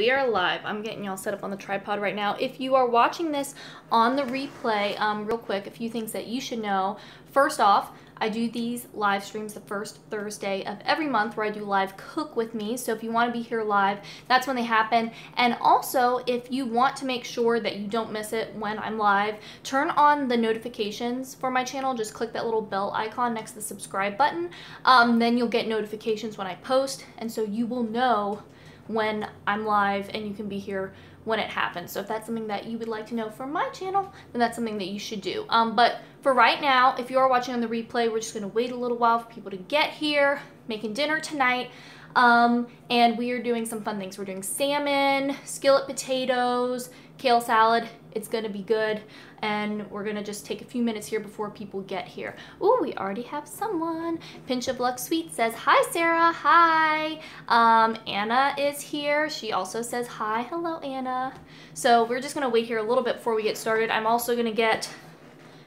We are live. I'm getting y'all set up on the tripod right now. If you are watching this on the replay, real quick, a few things that you should know. First off, I do these live streams the first Thursday of every month where I do live cook with me. So if you want to be here live, that's when they happen. And also, if you want to make sure that you don't miss it when I'm live, turn on the notifications for my channel. Just click that little bell icon next to the subscribe button. Then you'll get notifications when I post. And so you will know when I'm live and you can be here when it happens. So if that's something that you would like to know from my channel, then that's something that you should do. But for right now, if you are watching on the replay, we're just gonna wait a little while for people to get here, making dinner tonight. And we are doing some fun things. We're doing salmon, skillet potatoes, kale salad. It's gonna be good. And we're gonna just take a few minutes here before people get here. Ooh, we already have someone. Pinch of Luck Sweet says, hi, Sarah, hi. Anna is here. She also says, hi, hello, Anna. So we're just gonna wait here a little bit before we get started. I'm also gonna get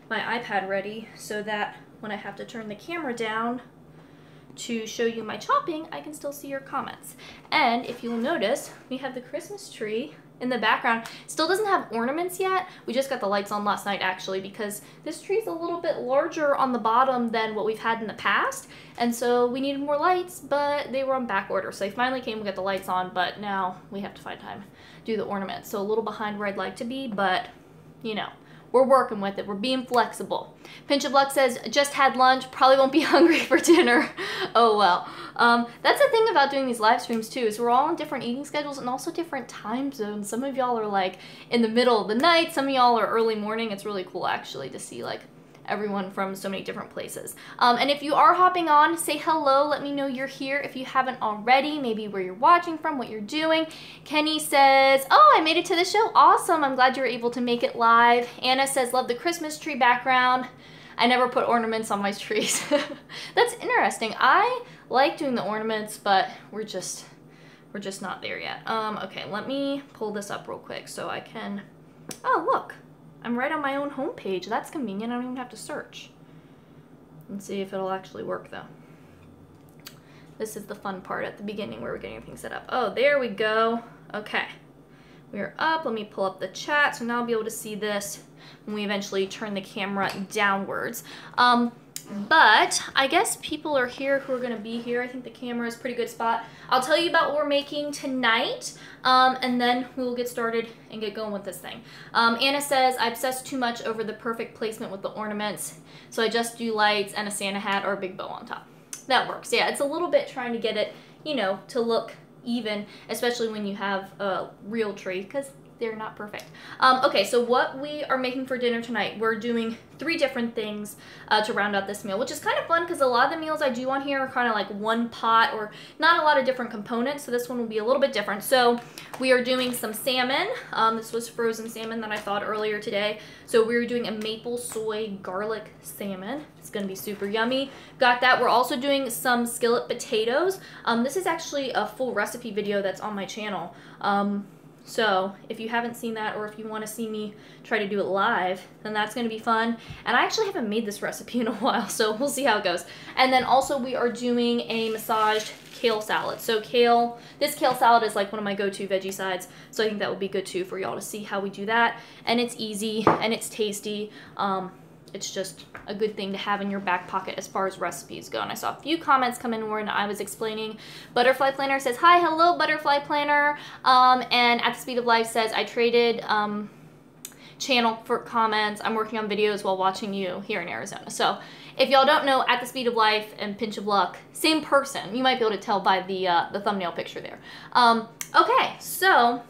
my iPad ready so that when I have to turn the camera down to show you my chopping, I can still see your comments. And if you'll notice, we have the Christmas tree in the background. Still doesn't have ornaments yet. We just got the lights on last night actually because this tree's a little bit larger on the bottom than what we've had in the past. And so we needed more lights, but they were on back order. So they finally came and got the lights on, but now we have to find time to do the ornaments. So a little behind where I'd like to be, but you know, we're working with it. We're being flexible. Pinch of Luck says, just had lunch, probably won't be hungry for dinner. Oh well. That's the thing about doing these live streams too, is we're all on different eating schedules and also different time zones. Some of y'all are like in the middle of the night, some of y'all are early morning. It's really cool actually to see like everyone from so many different places. And if you are hopping on, say hello, let me know you're here if you haven't already, maybe where you're watching from, what you're doing. Kenny says, oh, I made it to the show. Awesome. I'm glad you were able to make it live. Anna says, love the Christmas tree background. I never put ornaments on my trees. That's interesting. I like doing the ornaments, but we're just not there yet. Okay, let me pull this up real quick so I can, oh, look. I'm right on my own homepage. That's convenient. I don't even have to search. Let's see if it'll actually work though. This is the fun part at the beginning where we're getting everything set up. Oh, there we go. Okay. We're up. Let me pull up the chat. So now I'll be able to see this when we eventually turn the camera downwards. But I guess people are here who are going to be here. I think the camera is a pretty good spot. I'll tell you about what we're making tonight, and then we'll get started and get going with this thing. Anna says, I obsess too much over the perfect placement with the ornaments, so I just do lights and a Santa hat or a big bow on top. That works. Yeah, it's a little bit trying to get it, you know, to look even, especially when you have a real tree, because they're not perfect. Okay, so what we are making for dinner tonight, we're doing 3 different things to round out this meal, which is kind of fun because a lot of the meals I do on here are kind of like one pot or not a lot of different components, so this one will be a little bit different. So we are doing some salmon. This was frozen salmon that I thawed earlier today. So we're doing a maple soy garlic salmon. It's gonna be super yummy. Got that. We're also doing some skillet potatoes. This is actually a full recipe video that's on my channel. So if you haven't seen that, or if you want to see me try to do it live, then that's going to be fun. And I actually haven't made this recipe in a while, so we'll see how it goes. And then also we are doing a massaged kale salad. So this kale salad is like one of my go-to veggie sides, so I think that would be good too for y'all to see how we do that. And it's easy and it's tasty. It's just a good thing to have in your back pocket as far as recipes go. And I saw a few comments come in when I was explaining. Butterfly Planner says, hi, hello, Butterfly Planner. And At the Speed of Life says, I traded channel for comments. I'm working on videos while watching you here in Arizona. So if y'all don't know, At the Speed of Life and Pinch of Luck, same person. You might be able to tell by the thumbnail picture there. Okay, so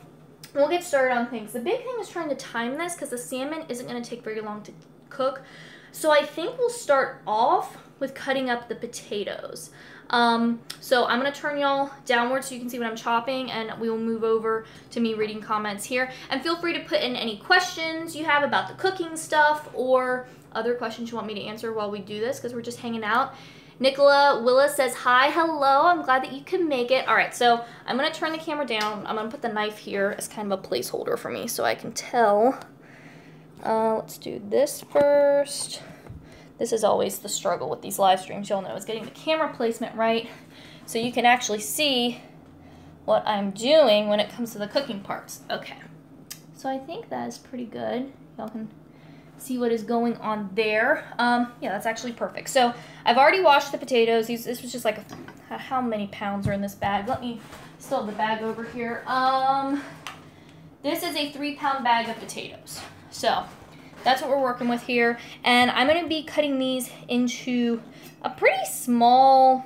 we'll get started on things. The big thing is trying to time this because the salmon isn't going to take very long to cook. So I think we'll start off with cutting up the potatoes. So I'm going to turn y'all downward so you can see what I'm chopping, and we will move over to me reading comments here. And feel free to put in any questions you have about the cooking stuff or other questions you want me to answer while we do this, because we're just hanging out. Nicola Willis says, hi, hello, I'm glad that you can make it. All right, so I'm going to turn the camera down. I'm going to put the knife here as kind of a placeholder for me so I can tell. Let's do this first. This is always the struggle with these live streams, y'all know, is getting the camera placement right so you can actually see what I'm doing when it comes to the cooking parts. Okay, so I think that is pretty good. Y'all can see what is going on there. Yeah, that's actually perfect. So I've already washed the potatoes. This was just like, how many pounds are in this bag? Let me still have the bag over here. This is a 3-pound bag of potatoes. So that's what we're working with here. And I'm gonna be cutting these into a pretty small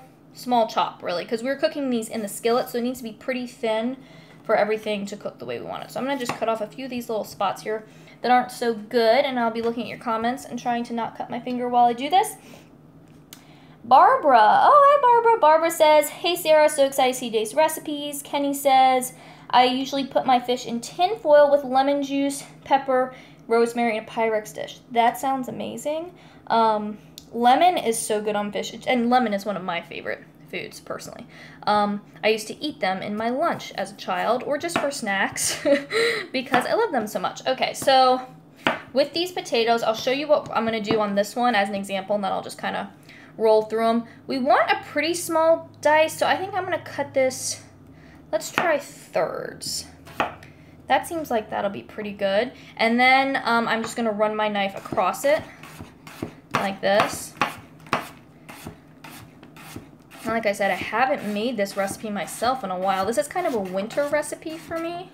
chop, really, because we're cooking these in the skillet, so it needs to be pretty thin for everything to cook the way we want it. So I'm gonna just cut off a few of these little spots here that aren't so good, and I'll be looking at your comments and trying to not cut my finger while I do this. Barbara, oh hi Barbara. Barbara says, hey Sarah, so excited to see today's recipes. Kenny says, I usually put my fish in tin foil with lemon juice, pepper, rosemary, and a Pyrex dish. That sounds amazing. Lemon is so good on fish, and lemon is one of my favorite foods, personally. I used to eat them in my lunch as a child, or just for snacks, because I love them so much. Okay, so with these potatoes, I'll show you what I'm going to do on this one as an example, and then I'll just kind of roll through them. We want a pretty small dice, so I think I'm going to cut this, let's try thirds. That seems like that'll be pretty good. And then I'm just going to run my knife across it like this. And like I said, I haven't made this recipe myself in a while. This is kind of a winter recipe for me.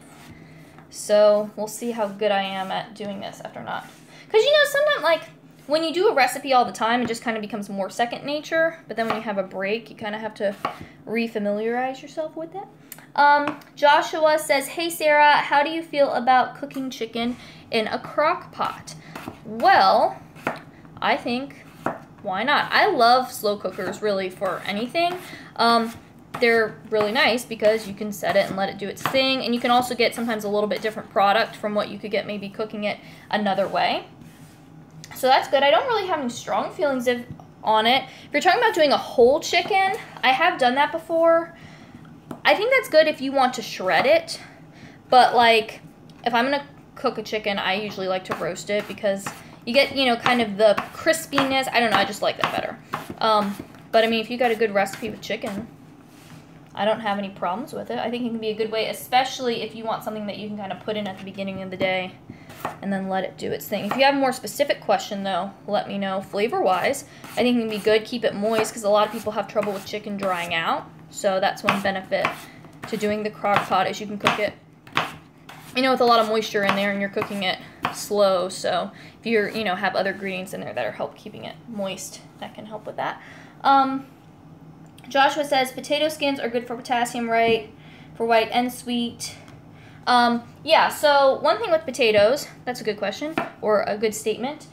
So we'll see how good I am at doing this after not. Because, you know, sometimes, like, when you do a recipe all the time, it just kind of becomes more second nature. But then when you have a break, you kind of have to re-familiarize yourself with it. Joshua says, hey Sarah, how do you feel about cooking chicken in a crock pot? Well, I think, why not? I love slow cookers really for anything. They're really nice because you can set it and let it do its thing, and you can also get sometimes a little bit different product from what you could get maybe cooking it another way. So that's good. I don't really have any strong feelings on it. If you're talking about doing a whole chicken, I have done that before. I think that's good if you want to shred it, but like if I'm gonna cook a chicken, I usually like to roast it because you get, you know, kind of the crispiness. I don't know, I just like that better. But I mean, if you got a good recipe with chicken, I don't have any problems with it. I think it can be a good way, especially if you want something that you can kind of put in at the beginning of the day and then let it do its thing. If you have a more specific question, though, let me know. Flavor-wise, I think it can be good. Keep it moist because a lot of people have trouble with chicken drying out. So that's one benefit to doing the crock pot is you can cook it, you know, with a lot of moisture in there, and you're cooking it slow. So if you're, you know, have other ingredients in there that are help keeping it moist, that can help with that. Joshua says potato skins are good for potassium, right? For white and sweet. Yeah, so one thing with potatoes, that's a good question, or a good statement,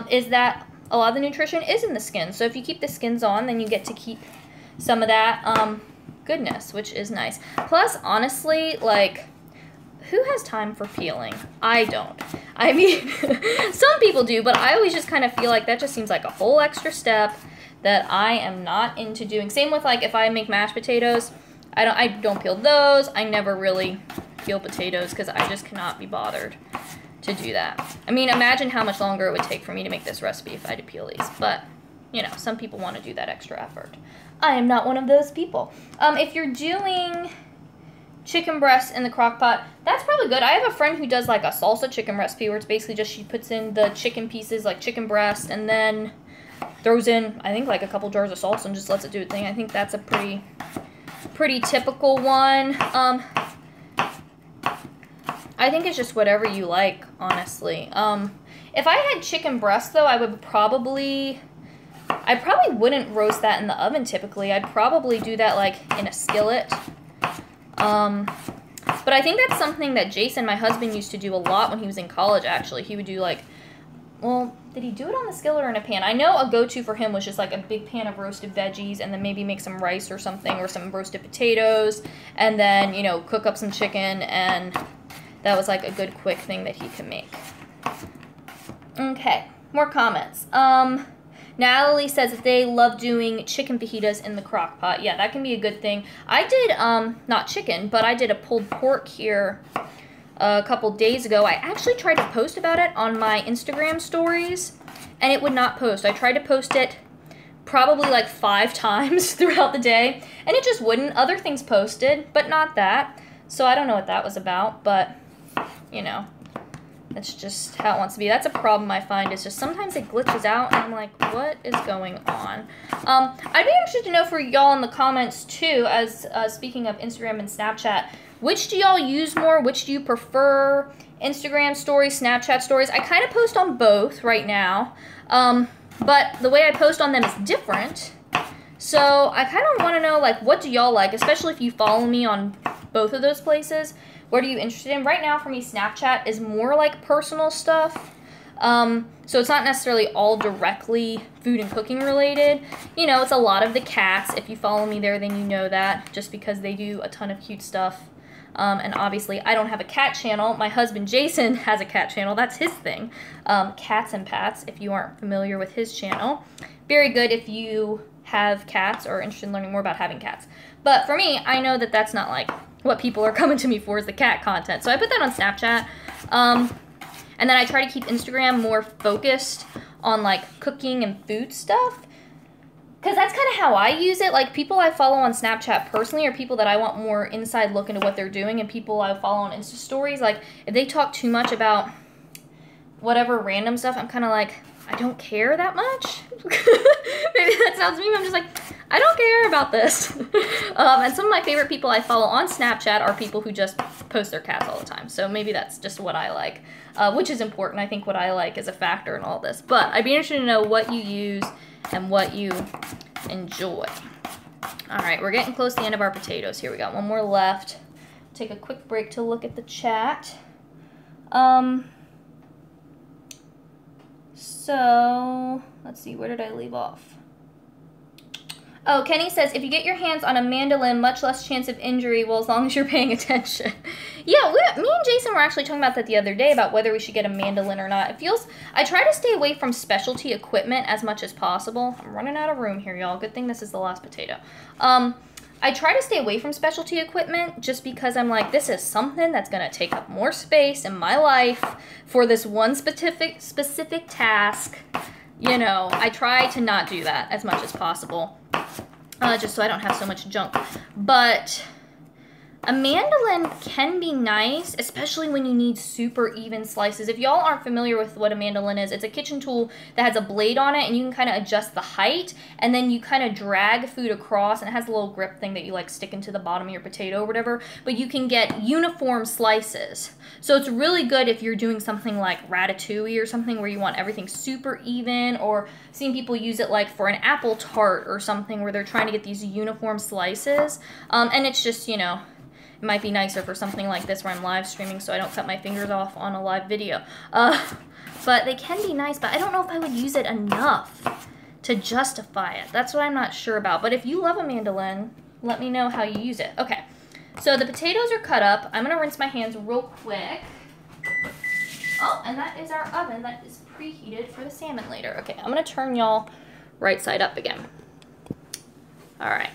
is that a lot of the nutrition is in the skin. So if you keep the skins on, then you get to keep some of that goodness, which is nice. Plus, honestly, like, who has time for peeling? I don't. I mean, some people do, but I always just kind of feel like that just seems like a whole extra step that I am not into doing. Same with, like, if I make mashed potatoes, I don't peel those. I never really peel potatoes because I just cannot be bothered to do that. I mean, imagine how much longer it would take for me to make this recipe if I had to peel these. But, you know, some people want to do that extra effort. I am not one of those people. If you're doing chicken breasts in the crock pot, that's probably good. I have a friend who does like a salsa chicken recipe where it's basically just she puts in the chicken pieces, like chicken breast, and then throws in, I think, like a couple jars of salsa and just lets it do its thing. I think that's a pretty typical one. I think it's just whatever you like, honestly. If I had chicken breast, though, I probably wouldn't roast that in the oven typically. I'd probably do that like in a skillet. But I think that's something that Jason, my husband, used to do a lot when he was in college, actually. He would do like, well, did he do it on the skillet or in a pan? I know a go-to for him was just like a big pan of roasted veggies and then maybe make some rice or something or some roasted potatoes and then, you know, cook up some chicken, and that was like a good quick thing that he could make. Okay, more comments. Natalie says that they love doing chicken fajitas in the crock pot. Yeah, that can be a good thing. I did, not chicken, but I did a pulled pork here a couple days ago. I actually tried to post about it on my Instagram stories, and it would not post. I tried to post it probably like 5 times throughout the day, and it just wouldn't. Other things posted, but not that. So I don't know what that was about, but, you know, that's just how it wants to be. That's a problem I find, is just sometimes it glitches out, and I'm like, what is going on? I'd be interested to know for y'all in the comments, too, as speaking of Instagram and Snapchat, which do y'all use more? Which do you prefer? Instagram stories, Snapchat stories? I kind of post on both right now, but the way I post on them is different. So I kind of want to know, like, what do y'all like, especially if you follow me on both of those places. What are you interested in? Right now, for me, Snapchat is more like personal stuff. So it's not necessarily all directly food and cooking related. You know, it's a lot of the cats. If you follow me there, then you know that, just because they do a ton of cute stuff. And obviously, I don't have a cat channel. My husband, Jason, has a cat channel. That's his thing. Cats and Pats, if you aren't familiar with his channel. Very good if you have cats or are interested in learning more about having cats. But for me, I know that that's not like what people are coming to me for, is the cat content. So I put that on Snapchat. And then I try to keep Instagram more focused on like cooking and food stuff, because that's kind of how I use it. Like, people I follow on Snapchat personally are people that I want more inside look into what they're doing, and people I follow on Insta stories, like, if they talk too much about whatever random stuff, I'm kind of like, I don't care that much. Maybe that sounds mean, but I'm just like, I don't care about this. And some of my favorite people I follow on Snapchat are people who just post their cats all the time. So maybe that's just what I like, which is important. I think what I like is a factor in all this. But I'd be interested to know what you use and what you enjoy. All right, we're getting close to the end of our potatoes here. We got one more left. Take a quick break to look at the chat. So, let's see, where did I leave off? Oh, Kenny says, if you get your hands on a mandolin, much less chance of injury, well, as long as you're paying attention. Yeah, me and Jason were actually talking about that the other day, about whether we should get a mandolin or not. It feels, I try to stay away from specialty equipment as much as possible. I'm running out of room here, y'all. Good thing this is the last potato. I try to stay away from specialty equipment just because I'm like, this is something that's going to take up more space in my life for this one specific task. You know, I try to not do that as much as possible, just so I don't have so much junk. But a mandolin can be nice, especially when you need super even slices. If y'all aren't familiar with what a mandolin is, it's a kitchen tool that has a blade on it, and you can kind of adjust the height, and then you kind of drag food across, and it has a little grip thing that you like stick into the bottom of your potato or whatever, but you can get uniform slices. So it's really good if you're doing something like ratatouille or something where you want everything super even, or seeing people use it like for an apple tart or something where they're trying to get these uniform slices. And it's just, you know, it might be nicer for something like this where I'm live streaming so I don't cut my fingers off on a live video. But they can be nice, but I don't know if I would use it enough to justify it. That's what I'm not sure about. But if you love a mandolin, let me know how you use it. Okay, so the potatoes are cut up. I'm gonna rinse my hands real quick. Oh, and that is our oven that is preheated for the salmon later. Okay, I'm gonna turn y'all right side up again. All right.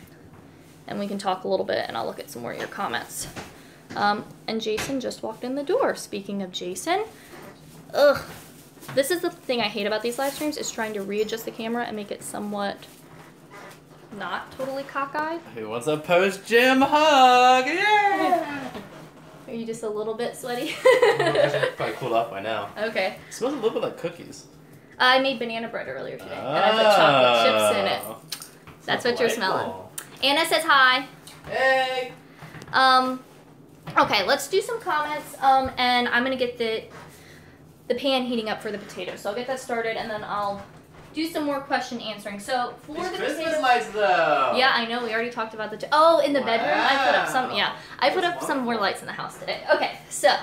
And we can talk a little bit, and I'll look at some more of your comments. And Jason just walked in the door. Speaking of Jason, ugh. This is the thing I hate about these live streams, is trying to readjust the camera and make it somewhat not totally cockeyed. Who wants a post-gym hug? Yeah! Are you just a little bit sweaty? I should probably cooled off by now. Okay. It smells a little bit like cookies. I made banana bread earlier today, and I put chocolate chips in it. That's what you're smelling. Anna says hi. Hey! Okay, let's do some comments, and I'm gonna get the pan heating up for the potatoes. So I'll get that started, and then I'll do some more question answering. So for These the Christmas potatoes, lights though. Yeah, I know, we already talked about the oh, in the bedroom, I put up some, yeah. I put up some more lights in the house today. Okay, so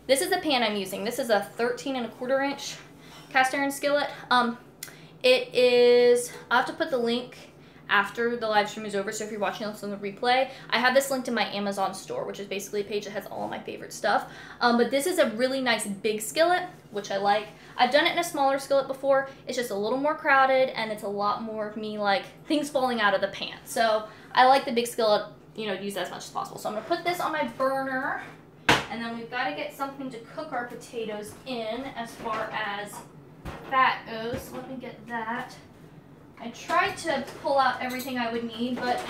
this is the pan I'm using. This is a 13¼ inch cast iron skillet. It is, I'll have to put the link after the live stream is over, so if you're watching this on the replay, I have this linked in my Amazon store, which is basically a page that has all of my favorite stuff. But this is a really nice big skillet, which I like. I've done it in a smaller skillet before. It's just a little more crowded, and it's a lot more of me, like, things falling out of the pan. So I like the big skillet, you know, use as much as possible. So I'm gonna put this on my burner, and then we've got to get something to cook our potatoes in as far as fat goes. So let me get that. I tried to pull out everything I would need, but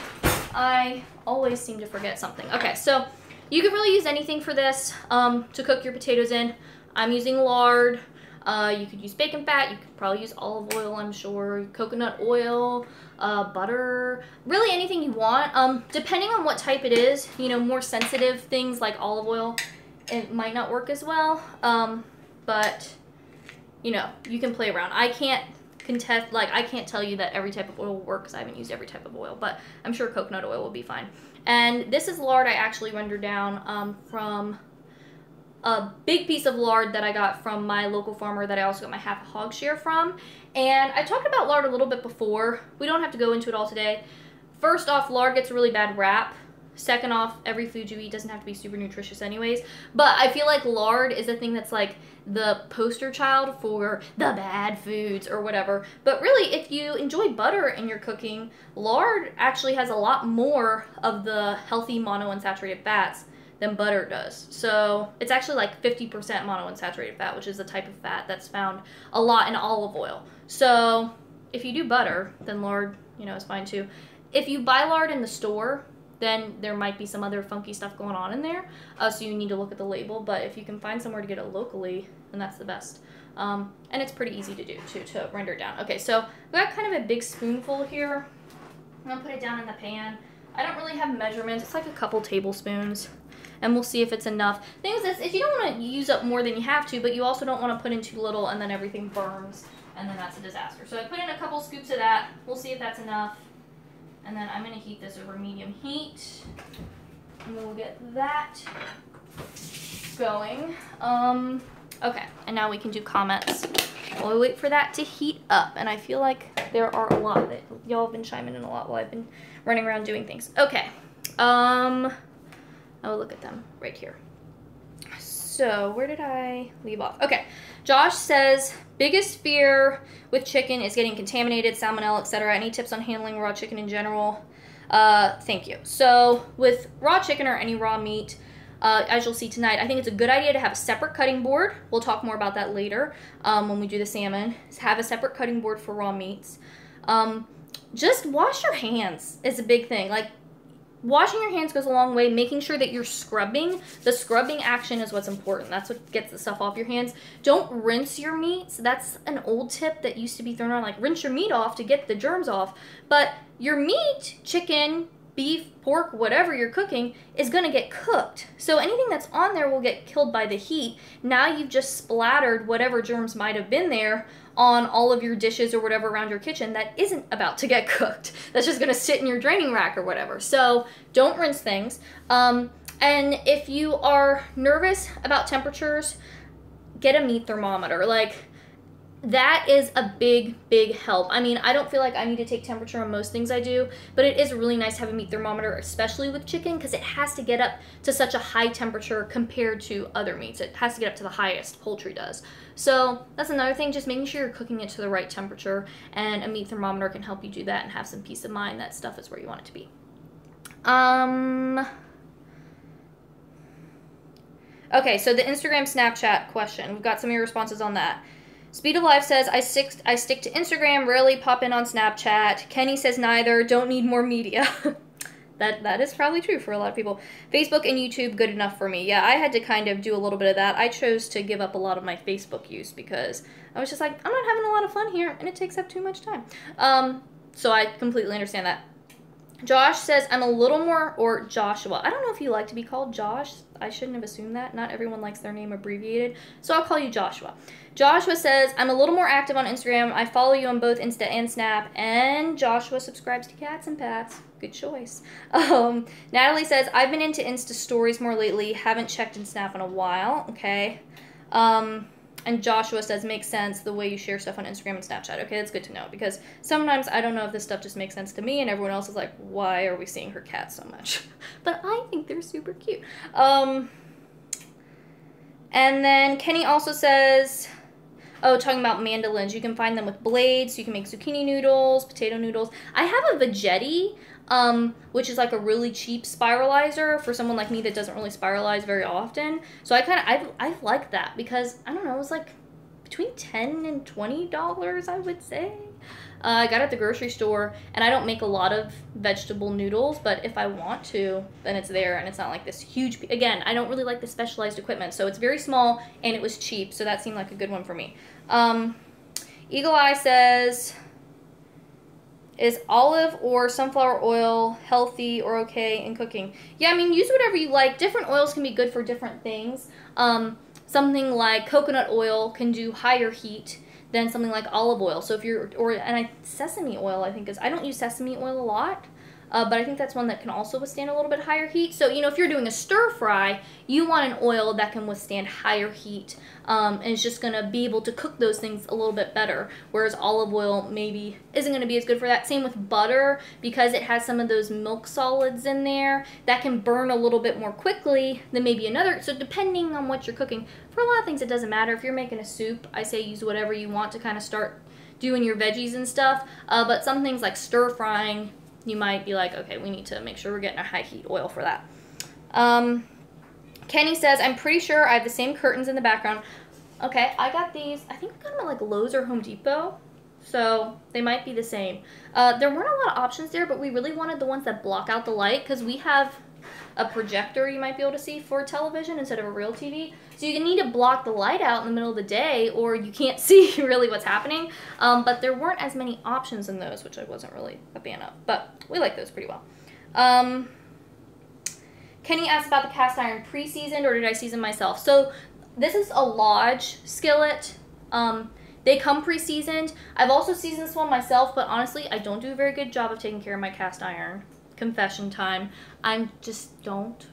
I always seem to forget something. Okay, so you can really use anything for this to cook your potatoes in. I'm using lard. You could use bacon fat. You could probably use olive oil, I'm sure. Coconut oil, butter, really anything you want. Depending on what type it is, you know, more sensitive things like olive oil, it might not work as well. But, you know, you can play around. I can't contest, like, I can't tell you that every type of oil will work because I haven't used every type of oil, but I'm sure coconut oil will be fine. And this is lard I actually rendered down from a big piece of lard that I got from my local farmer that I also got my half hog share from. And I talked about lard a little bit before. We don't have to go into it all today. First off, lard gets a really bad rap. Second off, every food you eat doesn't have to be super nutritious anyways. But I feel like lard is a thing that's like the poster child for the bad foods or whatever. But really, if you enjoy butter in your cooking, lard actually has a lot more of the healthy monounsaturated fats than butter does. So it's actually like 50% monounsaturated fat, which is the type of fat that's found a lot in olive oil. So if you do butter, then lard, you know, is fine too. If you buy lard in the store, then there might be some other funky stuff going on in there. So you need to look at the label, but if you can find somewhere to get it locally, then that's the best. And it's pretty easy to do too, to render down. Okay, so I've got kind of a big spoonful here. I'm gonna put it down in the pan. I don't really have measurements. It's like a couple tablespoons. And we'll see if it's enough. The thing is you don't want to use up more than you have to, but you also don't want to put in too little and then everything burns, and then that's a disaster. So I put in a couple scoops of that. We'll see if that's enough. And then I'm going to heat this over medium heat. And we'll get that going. Okay, and now we can do comments while we wait for that to heat up. And I feel like there are a lot that y'all have been chiming in a lot while I've been running around doing things. Okay. Oh, look at them right here. So where did I leave off? Okay, Josh says, biggest fear with chicken is getting contaminated, salmonella, etc. Any tips on handling raw chicken in general? Thank you. So with raw chicken or any raw meat, as you'll see tonight, I think it's a good idea to have a separate cutting board. We'll talk more about that later when we do the salmon. Have a separate cutting board for raw meats. Just wash your hands is a big thing. Like, washing your hands goes a long way. Making sure that you're scrubbing. The scrubbing action is what's important. That's what gets the stuff off your hands. Don't rinse your meats. That's an old tip that used to be thrown around, like rinse your meat off to get the germs off. But your meat, chicken, beef, pork, whatever you're cooking, is going to get cooked. So anything that's on there will get killed by the heat. Now you've just splattered whatever germs might have been there on all of your dishes or whatever around your kitchen that isn't about to get cooked. That's just going to sit in your draining rack or whatever. So don't rinse things. And if you are nervous about temperatures, get a meat thermometer. Like, that is a big, big help. I mean, I don't feel like I need to take temperature on most things I do, but it is really nice to have a meat thermometer, especially with chicken, because it has to get up to such a high temperature compared to other meats. It has to get up to the highest poultry does. So that's another thing, just making sure you're cooking it to the right temperature, and a meat thermometer can help you do that and have some peace of mind that stuff is where you want it to be. Okay, so the Instagram Snapchat question. We've got some of your responses on that. Speed of Life says, I stick to Instagram, rarely pop in on Snapchat. Kenny says neither, don't need more media. That is probably true for a lot of people. Facebook and YouTube, good enough for me. Yeah, I had to kind of do a little bit of that. I chose to give up a lot of my Facebook use because I was just like, I'm not having a lot of fun here, and it takes up too much time. So I completely understand that. Josh says, I'm a little more, or Joshua. I don't know if you like to be called Josh. I shouldn't have assumed that. Not everyone likes their name abbreviated. So I'll call you Joshua. Joshua says, I'm a little more active on Instagram. I follow you on both Insta and Snap. And Joshua subscribes to Cats and Pats. Good choice. Natalie says, I've been into Insta stories more lately. Haven't checked in Snap in a while. Okay. And Joshua says, makes sense the way you share stuff on Instagram and Snapchat. Okay, that's good to know, because sometimes I don't know if this stuff just makes sense to me, and everyone else is like, why are we seeing her cat so much? But I think they're super cute. And then Kenny also says, oh, talking about mandolins, you can find them with blades, so you can make zucchini noodles, potato noodles. I have a Vegetti, which is like a really cheap spiralizer for someone like me that doesn't really spiralize very often. So I like that because, I don't know, it was like between $10 and $20, I would say. I got it at the grocery store, and I don't make a lot of vegetable noodles, but if I want to, then it's there, and it's not like this huge... Again, I don't really like the specialized equipment, so it's very small, and it was cheap, so that seemed like a good one for me. Eagle Eye says, is olive or sunflower oil healthy or okay in cooking? Yeah, I mean, use whatever you like. Different oils can be good for different things. Something like coconut oil can do higher heat than something like olive oil. So if you're, sesame oil, I think is, I don't use sesame oil a lot, but I think that's one that can also withstand a little bit higher heat. So, you know, if you're doing a stir fry, you want an oil that can withstand higher heat, and it's just gonna be able to cook those things a little bit better, whereas olive oil maybe isn't gonna be as good for that. Same with butter, because it has some of those milk solids in there that can burn a little bit more quickly than maybe another. So depending on what you're cooking, for a lot of things it doesn't matter. If you're making a soup, I say use whatever you want to kind of start doing your veggies and stuff, but some things like stir frying, you might be like, okay, we need to make sure we're getting a high heat oil for that. Kenny says, I'm pretty sure I have the same curtains in the background. Okay, I got these. I think I got them at like Lowe's or Home Depot. So they might be the same. There weren't a lot of options there, but we really wanted the ones that block out the light because we have a projector you might be able to see for television instead of a real TV. So you need to block the light out in the middle of the day or you can't see really what's happening. But there weren't as many options in those, which I wasn't really a fan of. But we like those pretty well. Kenny asked about the cast iron pre-seasoned or did I season myself? So this is a Lodge skillet. They come pre-seasoned. I've also seasoned this one myself, but honestly, I don't do a very good job of taking care of my cast iron. Confession time. I just don't.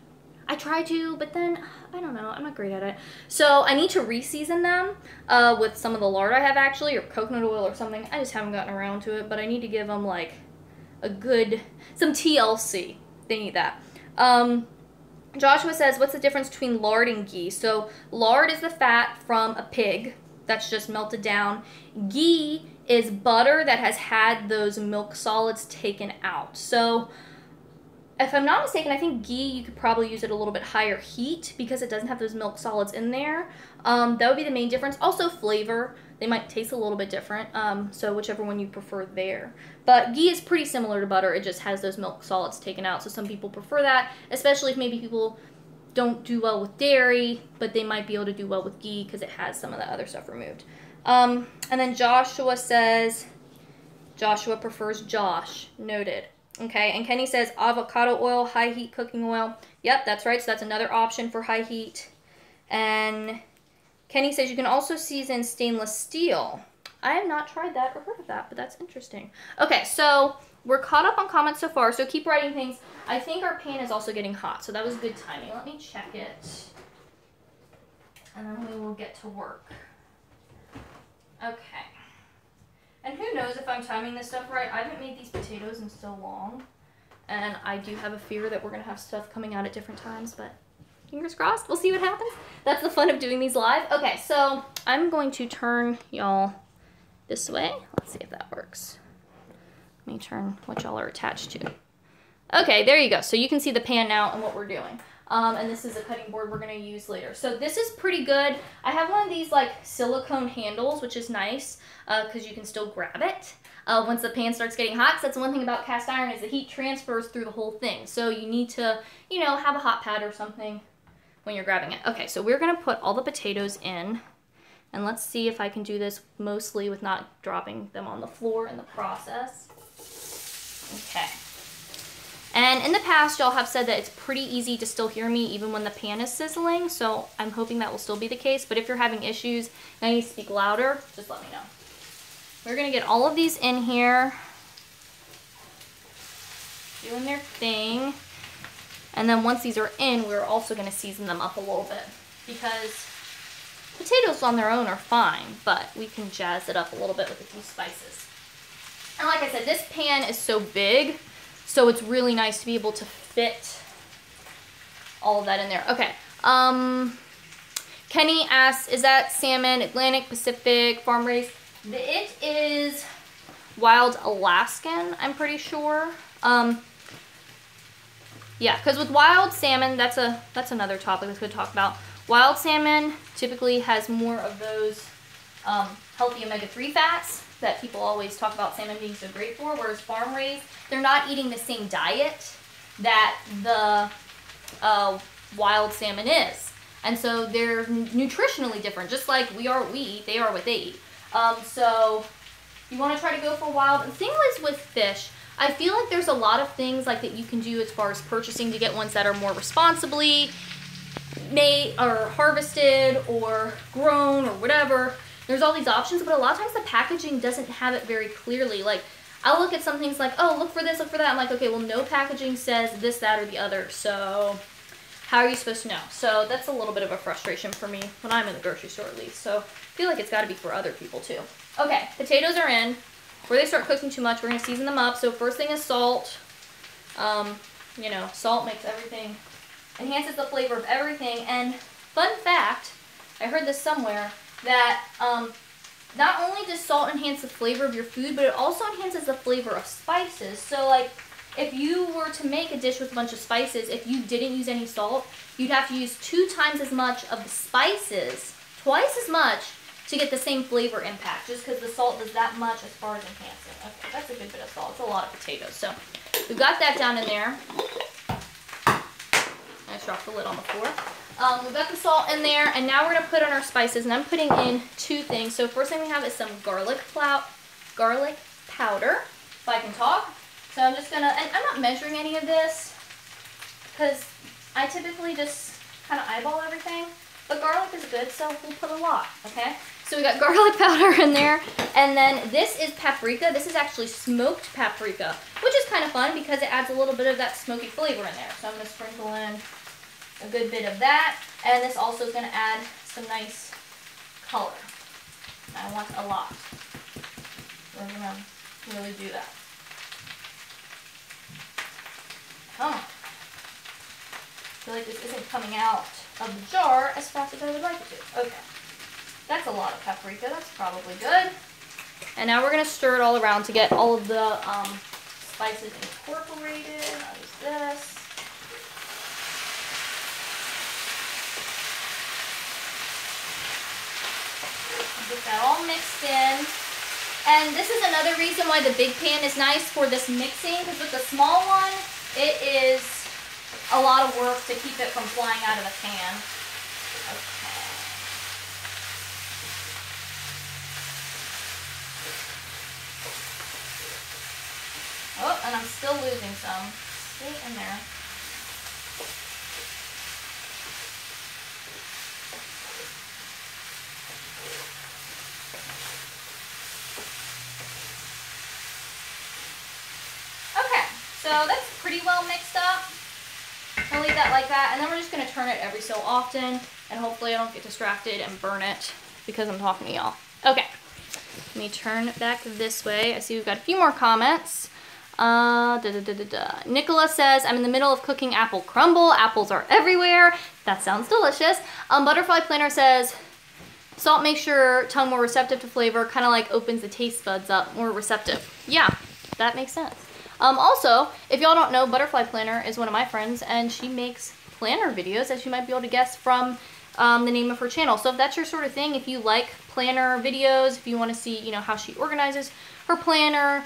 I try to, but then, I don't know, I'm not great at it. So I need to re-season them with some of the lard I have actually, or coconut oil or something. I just haven't gotten around to it, but I need to give them like a good, some TLC. They need that. Joshua says, what's the difference between lard and ghee? So lard is the fat from a pig that's just melted down. Ghee is butter that has had those milk solids taken out. So if I'm not mistaken, I think ghee, you could probably use it a little bit higher heat because it doesn't have those milk solids in there. That would be the main difference. Also flavor, they might taste a little bit different, so whichever one you prefer there. But ghee is pretty similar to butter, it just has those milk solids taken out, so some people prefer that, especially if maybe people don't do well with dairy, but they might be able to do well with ghee because it has some of the other stuff removed. And then Joshua says, Joshua prefers Josh, noted. Okay, and Kenny says avocado oil, high heat cooking oil. Yep, that's right, so that's another option for high heat. And Kenny says you can also season stainless steel. I have not tried that or heard of that, but that's interesting. Okay, so we're caught up on comments so far, so keep writing things. I think our pan is also getting hot, so that was good timing. Let me check it, and then we will get to work. Okay. And who knows if I'm timing this stuff right. I haven't made these potatoes in so long, and I do have a fear that we're going to have stuff coming out at different times, but fingers crossed. We'll see what happens. That's the fun of doing these live. Okay, so I'm going to turn y'all this way. Let's see if that works. Let me turn what y'all are attached to. Okay, there you go. So you can see the pan now and what we're doing. And this is a cutting board we're going to use later. So this is pretty good. I have one of these like silicone handles, which is nice because you can still grab it once the pan starts getting hot. So that's one thing about cast iron is the heat transfers through the whole thing. So you need to, you know, have a hot pad or something when you're grabbing it. Okay, so we're going to put all the potatoes in. And let's see if I can do this mostly with not dropping them on the floor in the process. Okay. And in the past, y'all have said that it's pretty easy to still hear me even when the pan is sizzling, so I'm hoping that will still be the case. But if you're having issues and I need to speak louder, just let me know. We're gonna get all of these in here, doing their thing. And then once these are in, we're also gonna season them up a little bit because potatoes on their own are fine, but we can jazz it up a little bit with a few spices. And like I said, this pan is so big, so it's really nice to be able to fit all of that in there. Okay. Kenny asks, is that salmon Atlantic, Pacific, farm raised? It is wild Alaskan, I'm pretty sure. Yeah, because with wild salmon, that's another topic that's good to talk about. Wild salmon typically has more of those healthy omega-3 fats that people always talk about salmon being so great for, whereas farm raised, they're not eating the same diet that the wild salmon is. And so they're nutritionally different, just like we are what we eat, they are what they eat. So you want to try to go for wild. And the thing is with fish, I feel like there's a lot of things like that you can do as far as purchasing to get ones that are more responsibly made or harvested or grown or whatever. There's all these options, but a lot of times the packaging doesn't have it very clearly. Like, I'll look at some things like, oh, look for this, look for that. I'm like, okay, well, no packaging says this, that, or the other. So how are you supposed to know? So that's a little bit of a frustration for me when I'm in the grocery store, at least. So I feel like it's got to be for other people too. Okay, potatoes are in. Before they start cooking too much, we're going to season them up. So first thing is salt. You know, salt makes everything, enhances the flavor of everything. And fun fact, I heard this somewhere, that not only does salt enhance the flavor of your food, but it also enhances the flavor of spices. So like, if you were to make a dish with a bunch of spices, if you didn't use any salt, you'd have to use 2 times as much of the spices, twice as much, to get the same flavor impact, just because the salt does that much as far as enhancing. Okay, that's a good bit of salt. It's a lot of potatoes. So we've got that down in there. I just dropped the lid on the floor. We've got the salt in there, and now we're going to put in our spices, and I'm putting in 2 things. So first thing we have is some garlic powder, if I can talk. So I'm just going to, and I'm not measuring any of this, because I typically just kind of eyeball everything, but garlic is good, so we'll put a lot, okay? So we got garlic powder in there, and then this is paprika. This is actually smoked paprika, which is kind of fun because it adds a little bit of that smoky flavor in there. So I'm going to sprinkle in a good bit of that, and this also is going to add some nice color. I want a lot. We're going to really do that. Come on. I feel like this isn't coming out of the jar as fast as I would like it to. Okay. That's a lot of paprika. That's probably good. And now we're going to stir it all around to get all of the spices incorporated. I'll use this. Get that all mixed in. And this is another reason why the big pan is nice for this mixing, because with the small one, it is a lot of work to keep it from flying out of the pan. Okay. Oh, and I'm still losing some. Stay in there. Okay, so that's pretty well mixed up. I'll leave that like that, and then we're just going to turn it every so often, and hopefully I don't get distracted and burn it because I'm talking to y'all. Okay, let me turn it back this way. I see we've got a few more comments. Nicola says, I'm in the middle of cooking apple crumble. Apples are everywhere. That sounds delicious. Butterfly Planner says, salt makes your tongue more receptive to flavor, kind of like opens the taste buds up, more receptive. Yeah, that makes sense. Also, if y'all don't know, Butterfly Planner is one of my friends, and she makes planner videos, as you might be able to guess from the name of her channel. So if that's your sort of thing, if you like planner videos, if you want to see, you know, how she organizes her planner,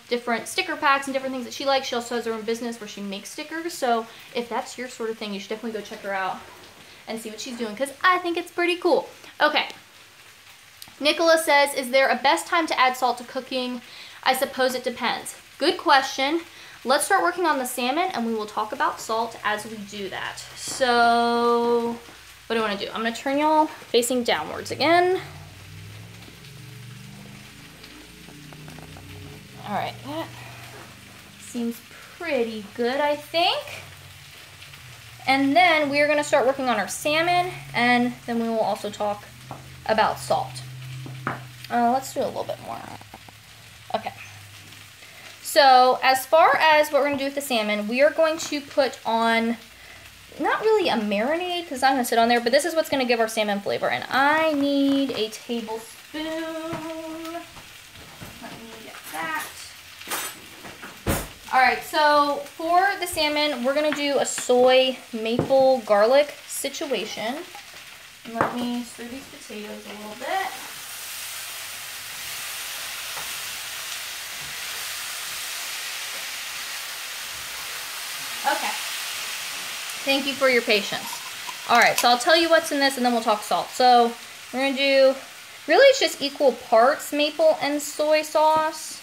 different sticker packs and different things that she likes. She also has her own business where she makes stickers. So if that's your sort of thing, you should definitely go check her out and see what she's doing, because I think it's pretty cool. Okay. Nicola says, is there a best time to add salt to cooking? I suppose it depends. Good question. Let's start working on the salmon, and we will talk about salt as we do that. So what do I want to do? I'm going to turn y'all facing downwards again. All right, that seems pretty good, I think. And then we're going to start working on our salmon, and then we will also talk about salt. Let's do a little bit more. Okay. So as far as what we're going to do with the salmon, we are going to put on, not really a marinade, because I'm going to sit on there, but this is what's going to give our salmon flavor. And I need a tablespoon. Let me get that. All right, so for the salmon, we're going to do a soy maple garlic situation. And let me stir these potatoes a little bit. Thank you for your patience. All right, so I'll tell you what's in this and then we'll talk salt. So we're gonna do, really it's just equal parts maple and soy sauce.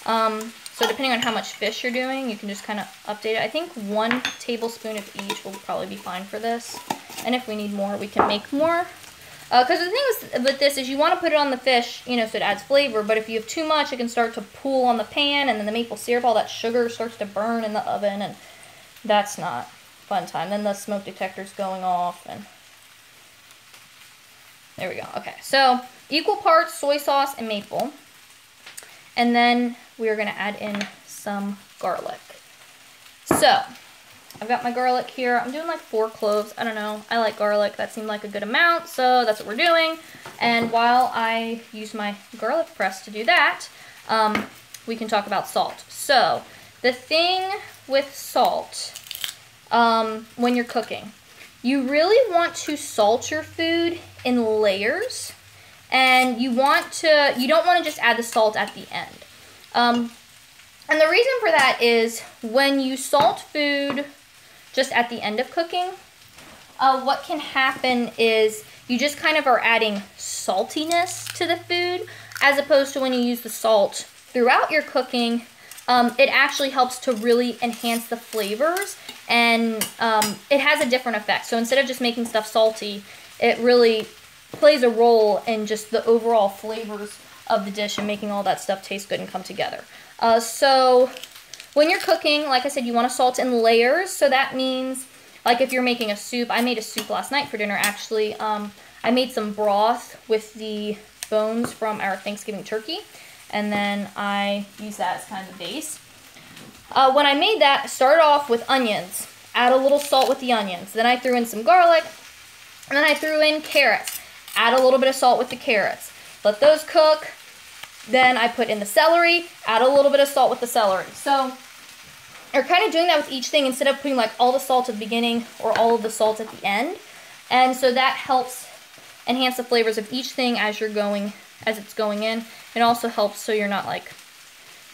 So depending on how much fish you're doing, you can just kind of update it. I think 1 tablespoon of each will probably be fine for this. And if we need more, we can make more. Because the thing with this is you want to put it on the fish, you know, so it adds flavor. But if you have too much, it can start to pool on the pan, and then the maple syrup, all that sugar starts to burn in the oven, and that's not fun time. Then the smoke detector's going off, and there we go. Okay, so equal parts soy sauce and maple. And then we're going to add in some garlic. So I've got my garlic here. I'm doing like 4 cloves. I don't know. I like garlic. That seemed like a good amount, so that's what we're doing. And while I use my garlic press to do that, we can talk about salt. So the thing with salt, when you're cooking, you really want to salt your food in layers, and you don't want to just add the salt at the end. And the reason for that is when you salt food just at the end of cooking, what can happen is you just kind of are adding saltiness to the food, as opposed to when you use the salt throughout your cooking. It actually helps to really enhance the flavors, and it has a different effect. So instead of just making stuff salty, it really plays a role in just the overall flavors of the dish and making all that stuff taste good and come together. So when you're cooking, like I said, you want to salt in layers. So that means, like if you're making a soup, I made a soup last night for dinner actually. I made some broth with the bones from our Thanksgiving turkey, and then I used that as kind of the base. When I made that, I started off with onions. Add a little salt with the onions. Then I threw in some garlic, and then I threw in carrots. Add a little bit of salt with the carrots. Let those cook. Then I put in the celery, add a little bit of salt with the celery. So you're kind of doing that with each thing instead of putting like all the salt at the beginning or all of the salt at the end. And so that helps enhance the flavors of each thing as it's going in. It also helps so you're not like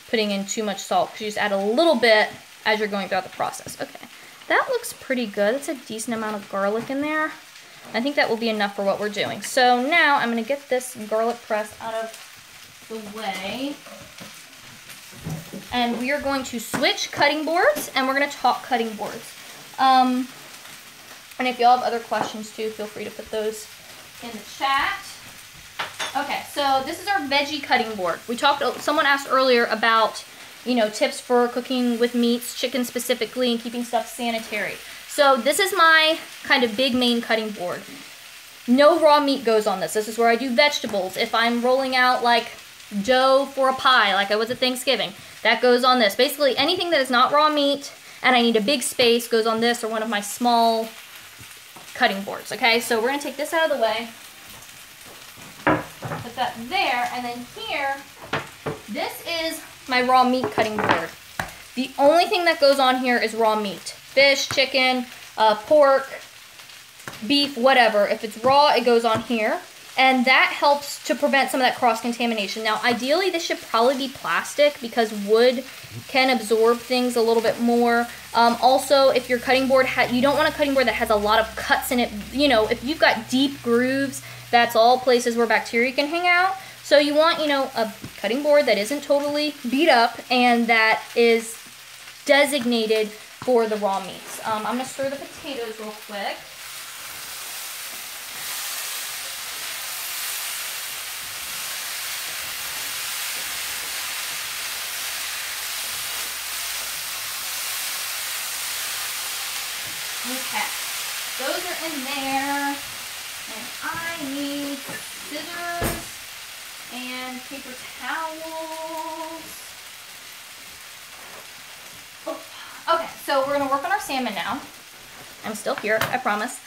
putting in too much salt, because you just add a little bit as you're going throughout the process. Okay, that looks pretty good. That's a decent amount of garlic in there. I think that will be enough for what we're doing. So now I'm going to get this garlic press out of the way, and we are going to switch cutting boards, and we're going to talk cutting boards. And if y'all have other questions too, feel free to put those in the chat. Okay, so this is our veggie cutting board. Someone asked earlier about, you know, tips for cooking with meats, chicken specifically, and keeping stuff sanitary. So this is my kind of big main cutting board. No raw meat goes on this. This is where I do vegetables. If I'm rolling out like dough for a pie, like I was at Thanksgiving, that goes on this. Basically anything that is not raw meat and I need a big space goes on this or one of my small cutting boards. Okay, so we're gonna take this out of the way, put that there, and then here, this is my raw meat cutting board. The only thing that goes on here is raw meat. Fish, chicken, pork, beef, whatever. If it's raw, it goes on here. And that helps to prevent some of that cross-contamination. Now, ideally, this should probably be plastic because wood can absorb things a little bit more. Also, if your cutting board, you don't want a cutting board that has a lot of cuts in it. You know, if you've got deep grooves, that's all places where bacteria can hang out. So you want, you know, a cutting board that isn't totally beat up and that is designated for the raw meats. I'm going to stir the potatoes real quick. Okay, those are in there, and I need scissors and paper towels. Oh, okay, so we're going to work on our salmon now. I'm still here, I promise.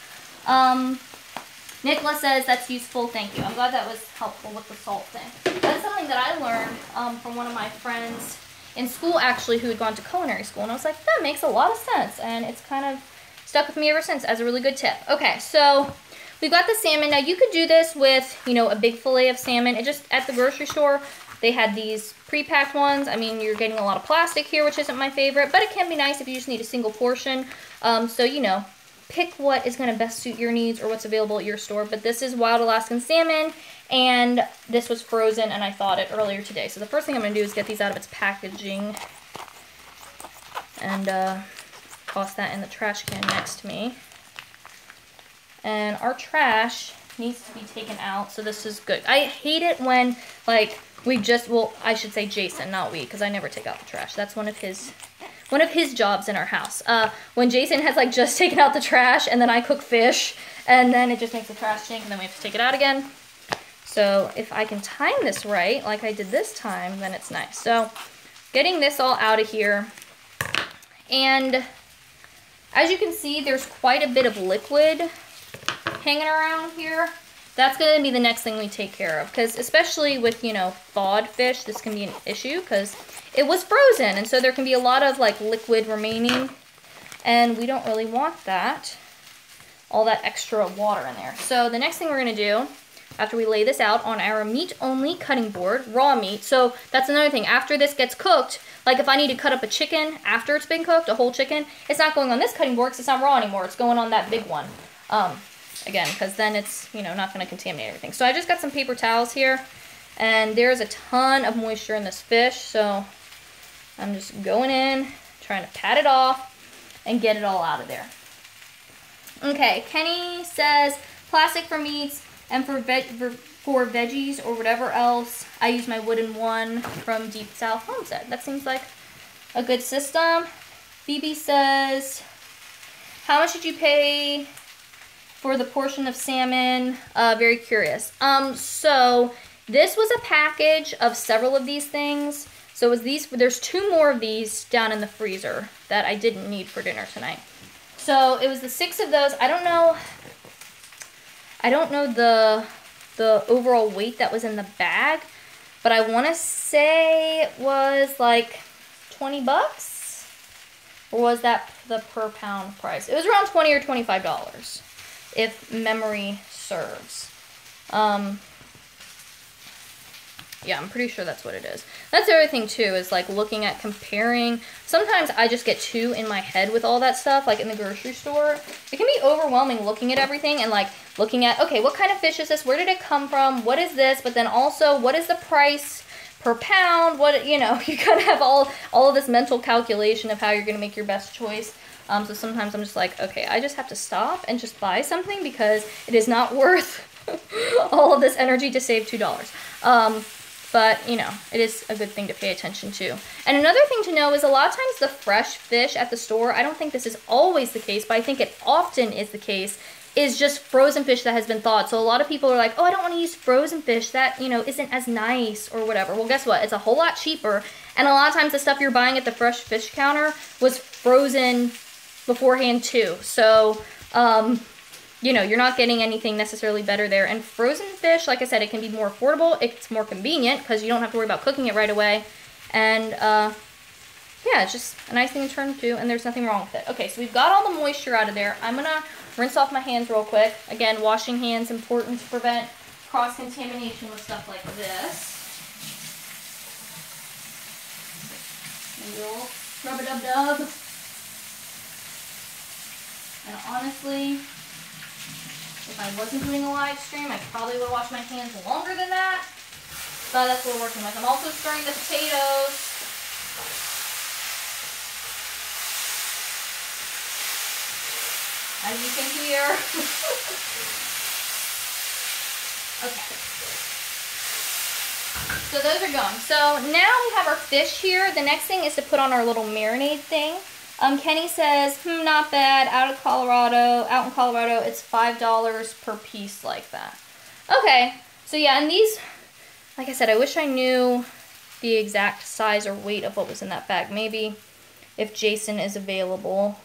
Nicola says that's useful, thank you. I'm glad that was helpful with the salt thing. That's something that I learned from one of my friends in school, actually, who had gone to culinary school, and I was like, that makes a lot of sense, and it's kind of stuck with me ever since as a really good tip. Okay, so we've got the salmon. Now you could do this with, you know, a big fillet of salmon. It just, at the grocery store, they had these pre-packed ones, I mean, you're getting a lot of plastic here, which isn't my favorite, but it can be nice if you just need a single portion. So, you know, pick what is going to best suit your needs or what's available at your store. But this is wild Alaskan salmon, and this was frozen, and I thawed it earlier today. So the first thing I'm going to do is get these out of its packaging and toss that in the trash can next to me. And our trash needs to be taken out, so this is good. I hate it when, like, we just, well, I should say Jason, not we, because I never take out the trash. That's one of his jobs in our house. When Jason has, like, just taken out the trash, and then I cook fish, and then it just makes the trash stink, and then we have to take it out again. So if I can time this right, like I did this time, then it's nice. So getting this all out of here, and as you can see, there's quite a bit of liquid hanging around here. That's going to be the next thing we take care of, because especially with, you know, thawed fish, this can be an issue because it was frozen, and so there can be a lot of, like, liquid remaining, and we don't really want that, all that extra water in there. So the next thing we're going to do, after we lay this out on our meat-only cutting board, raw meat, so that's another thing. After this gets cooked, like if I need to cut up a chicken after it's been cooked, a whole chicken, it's not going on this cutting board because it's not raw anymore. It's going on that big one. Again, because then it's, you know, not going to contaminate everything. So I just got some paper towels here, and there's a ton of moisture in this fish, so I'm just going in, trying to pat it off and get it all out of there. Okay, Kenny says, plastic for meats and for veggies or whatever else, I use my wooden one from Deep South Homestead. That seems like a good system. Phoebe says, how much did you pay for the portion of salmon? Very curious. So this was a package of several of these things. So it was these, there's 2 more of these down in the freezer that I didn't need for dinner tonight. So it was the 6 of those. I don't know the overall weight that was in the bag, but I want to say it was like 20 bucks, or was that the per pound price? It was around $20 or $25. If memory serves. Yeah, I'm pretty sure that's what it is. That's the other thing too, is like looking at comparing. Sometimes I just get too in my head with all that stuff, like in the grocery store. It can be overwhelming looking at everything and like looking at, okay, what kind of fish is this? Where did it come from? What is this? But then also, what is the price per pound? What, you know, you kind of have all of this mental calculation of how you're going to make your best choice. So sometimes I'm just like, okay, I just have to stop and just buy something because it is not worth all of this energy to save $2. But, you know, it is a good thing to pay attention to. And another thing to know is a lot of times the fresh fish at the store, I don't think this is always the case, but I think it often is the case, is just frozen fish that has been thawed. So a lot of people are like, oh, I don't want to use frozen fish. That, you know, isn't as nice or whatever. Well, guess what? It's a whole lot cheaper. And a lot of times the stuff you're buying at the fresh fish counter was frozen beforehand too. So, you know, you're not getting anything necessarily better there. And frozen fish, like I said, it can be more affordable. It's more convenient because you don't have to worry about cooking it right away. And, yeah, it's just a nice thing to turn to, and there's nothing wrong with it. Okay, so we've got all the moisture out of there. I'm going to rinse off my hands real quick. Again, washing hands, important to prevent cross-contamination with stuff like this. And we'll rub-a-dub-dub. And honestly, if I wasn't doing a live stream, I probably would wash my hands longer than that. But that's what we're working with. I'm also stirring the potatoes. As you can hear. Okay. So those are going. So now we have our fish here. The next thing is to put on our little marinade thing. Kenny says, not bad, out in Colorado, it's $5 per piece like that. Okay, so yeah, and these, like I said, I wish I knew the exact size or weight of what was in that bag. Maybe if Jason is available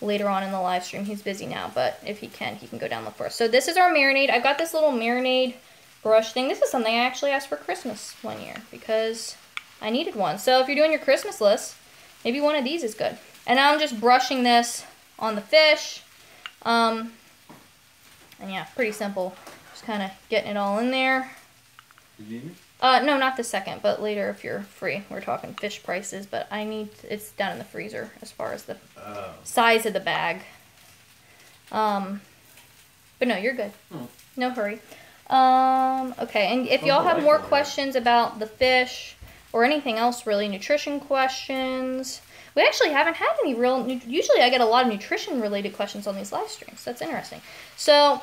later on in the live stream. He's busy now, but if he can go down and look for us. So this is our marinade. I've got this little marinade brush thing. This is something I actually asked for Christmas one year because I needed one. So if you're doing your Christmas list, maybe one of these is good. And now I'm just brushing this on the fish. And yeah, pretty simple. Just kind of getting it all in there. No, not the second, but later if you're free. We're talking fish prices, but it's down in the freezer as far as the size of the bag. But no, you're good. No hurry. Okay, and if y'all have more questions about the fish or anything else really, nutrition questions. We actually haven't had any usually I get a lot of nutrition related questions on these live streams. That's interesting. So,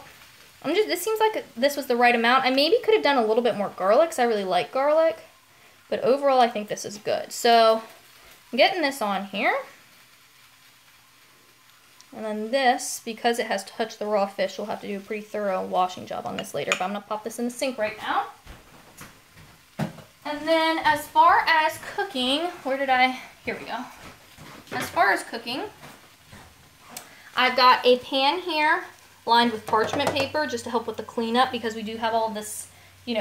this seems like this was the right amount. I maybe could have done a little bit more garlic because I really like garlic. But overall, I think this is good. So, I'm getting this on here. And then this, because it has touched the raw fish, we'll have to do a pretty thorough washing job on this later. But I'm going to pop this in the sink right now. And then as far as cooking, here we go. As far as cooking, I've got a pan here lined with parchment paper just to help with the cleanup because we do have all this,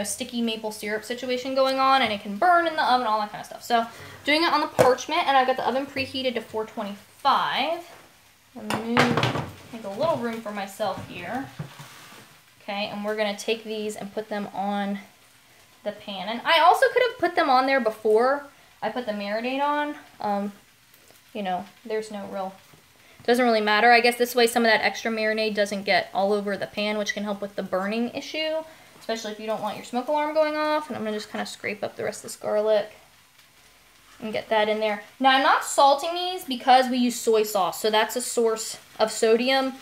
sticky maple syrup situation going on and it can burn in the oven, all that kind of stuff. So doing it on the parchment, and I've got the oven preheated to 425. Make a little room for myself here. Okay, and we're going to take these and put them on the pan. And I also could have put them on there before I put the marinade on. There's no real, doesn't really matter. I guess this way some of that extra marinade doesn't get all over the pan, which can help with the burning issue, especially if you don't want your smoke alarm going off. And I'm going to just kind of scrape up the rest of this garlic and get that in there. Now, I'm not salting these because we use soy sauce, so that's a source of sodium.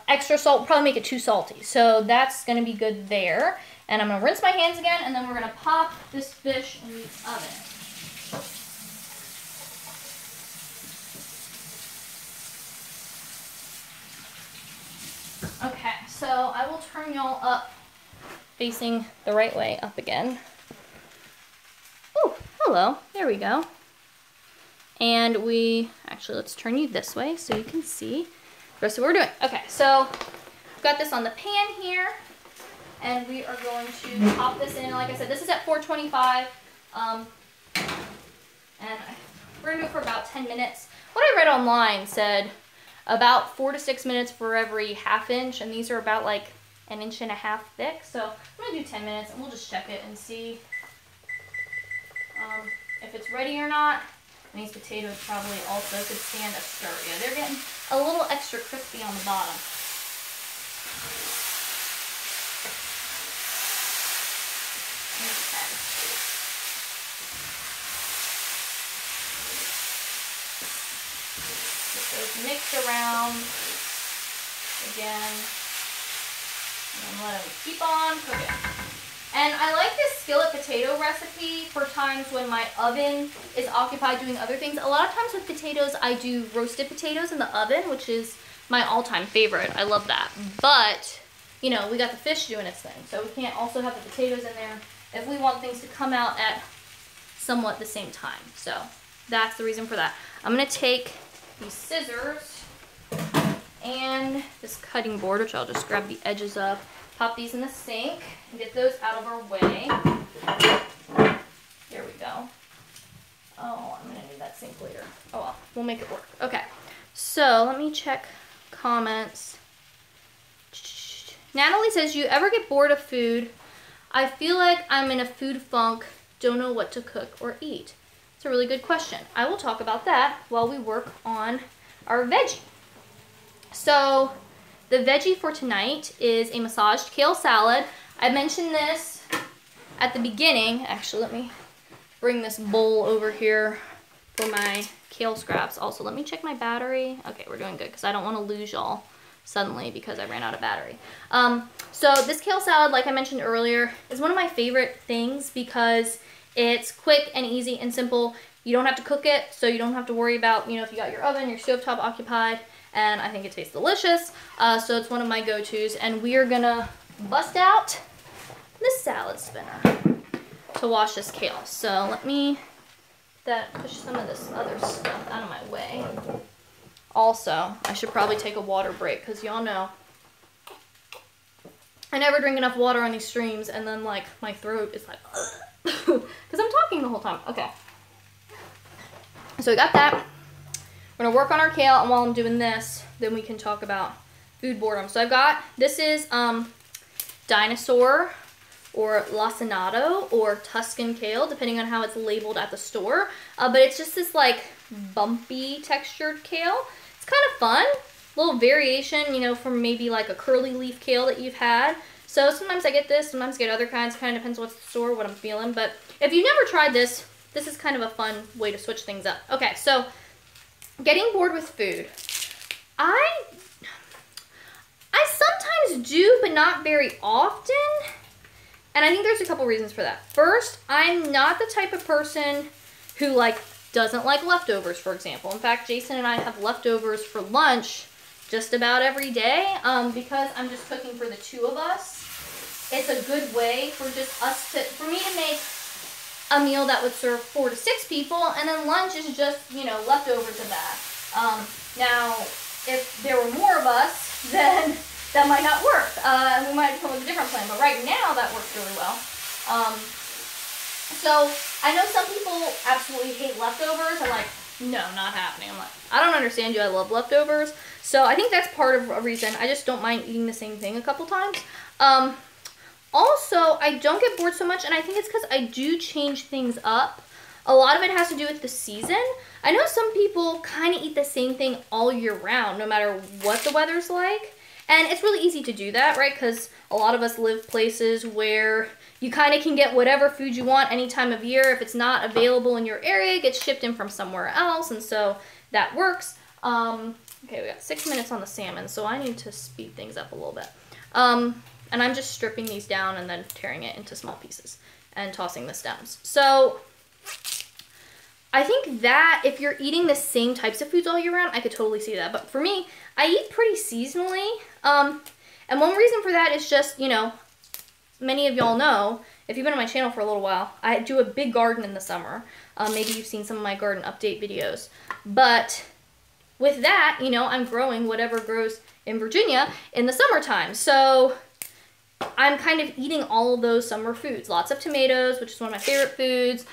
Extra salt will probably make it too salty, so that's going to be good there. And I'm going to rinse my hands again, and then we're going to pop this fish in the oven. Okay, so I will turn y'all up facing the right way up again. Oh, hello. There we go. And let's turn you this way so you can see the rest of what we're doing. Okay, so I've got this on the pan here, and we are going to pop this in. Like I said, this is at 425, and we're gonna do it for about 10 minutes. What I read online said about 4 to 6 minutes for every ½ inch, and these are about like 1.5 inches thick. So I'm gonna do 10 minutes, and we'll just check it and see if it's ready or not. And these potatoes probably also could stand a stir. Yeah, they're getting a little extra crispy on the bottom. Okay. Get those mixed around again. And then let them keep on cooking. And I like this skillet potato recipe for times when my oven is occupied doing other things. A lot of times with potatoes, I do roasted potatoes in the oven, which is my all-time favorite. I love that. But, we got the fish doing its thing. So we can't also have the potatoes in there if we want things to come out at somewhat the same time. So that's the reason for that. I'm going to take these scissors and this cutting board, which I'll just grab the edges of. Pop these in the sink and get those out of our way. There we go. Oh, I'm going to need that sink later. Oh well, we'll make it work. Okay, so let me check comments. Natalie says, you ever get bored of food? I feel like I'm in a food funk, don't know what to cook or eat. It's a really good question. I will talk about that while we work on our veggie. So, the veggie for tonight is a massaged kale salad. I mentioned this at the beginning. Actually, let me bring this bowl over here for my kale scraps. Also, let me check my battery. Okay, we're doing good because I don't want to lose y'all suddenly because I ran out of battery. So this kale salad, like I mentioned earlier, is one of my favorite things because it's quick and easy and simple. You don't have to cook it, so you don't have to worry about, if you got your oven, your stovetop occupied. And I think it tastes delicious, so it's one of my go-tos. And we are gonna bust out this salad spinner to wash this kale. So let me push some of this other stuff out of my way. Also, I should probably take a water break because y'all know I never drink enough water on these streams, and then like my throat is like because I'm talking the whole time. Okay, so we got that. We're gonna work on our kale, and while I'm doing this, then we can talk about food boredom. So I've got, this is dinosaur or lacinato or Tuscan kale, depending on how it's labeled at the store. But it's just this like bumpy textured kale. It's kind of fun. A little variation, you know, from maybe like a curly leaf kale that you've had. So sometimes I get this, sometimes I get other kinds. Kind of depends what's the store, what I'm feeling. But if you've never tried this, this is kind of a fun way to switch things up. Okay, so getting bored with food. I sometimes do, but not very often. And I think there's a couple reasons for that. First, I'm not the type of person who like doesn't like leftovers, for example. In fact, Jason and I have leftovers for lunch just about every day because I'm just cooking for the two of us. It's a good way for just us to, for me to make a meal that would serve 4 to 6 people, and then lunch is just, you know, leftovers of that. Now, if there were more of us, then that might not work. We might come with a different plan, but right now that works really well. So I know some people absolutely hate leftovers and like, no, not happening. I'm like, I don't understand you. I love leftovers. So I think that's part of a reason. I just don't mind eating the same thing a couple times. Also, I don't get bored so much, and I think it's because I do change things up. A lot of it has to do with the season. I know some people kind of eat the same thing all year round, no matter what the weather's like. And it's really easy to do that, right? Because a lot of us live places where you kind of can get whatever food you want any time of year. If it's not available in your area, it gets shipped in from somewhere else, and so that works. Okay, we got 6 minutes on the salmon, so I need to speed things up a little bit. And I'm just stripping these down and then tearing it into small pieces and tossing the stems. So I think that if you're eating the same types of foods all year round, I could totally see that. But for me, I eat pretty seasonally. And one reason for that is just, you know, many of y'all know, if you've been on my channel for a little while, I do a big garden in the summer. Maybe you've seen some of my garden update videos. But with that, you know, I'm growing whatever grows in Virginia in the summertime. So I'm kind of eating all of those summer foods. Lots of tomatoes, which is one of my favorite foods.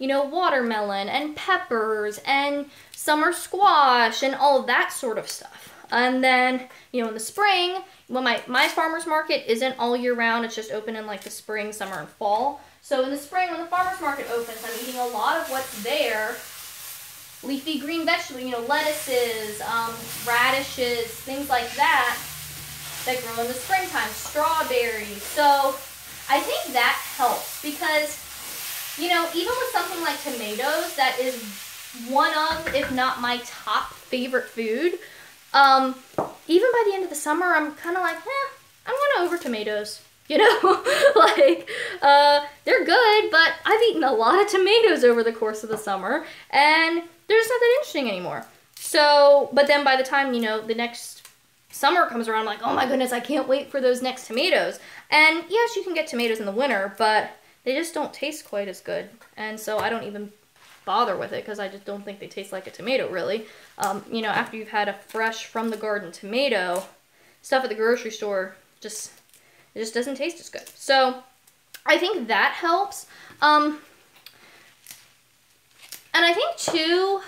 You know, watermelon and peppers and summer squash and all of that sort of stuff. And then, you know, in the spring, when my farmer's market isn't all year round, it's just open in like the spring, summer, and fall. So in the spring, when the farmer's market opens, I'm eating a lot of what's there. Leafy green vegetables, you know, lettuces, radishes, things like that grow in the springtime, strawberries. So I think that helps because, you know, even with something like tomatoes, that is one of, if not my top favorite food, even by the end of the summer, I'm kind of like, I'm going over tomatoes, you know, like, they're good, but I've eaten a lot of tomatoes over the course of the summer, and they're just not that interesting anymore. So, but then by the time, you know, the next summer comes around, like, oh my goodness, I can't wait for those next tomatoes. And yes, you can get tomatoes in the winter, but they just don't taste quite as good. And so I don't even bother with it because I just don't think they taste like a tomato, really. You know, after you've had a fresh from the garden tomato, stuff at the grocery store, it just doesn't taste as good. So I think that helps. And I think too,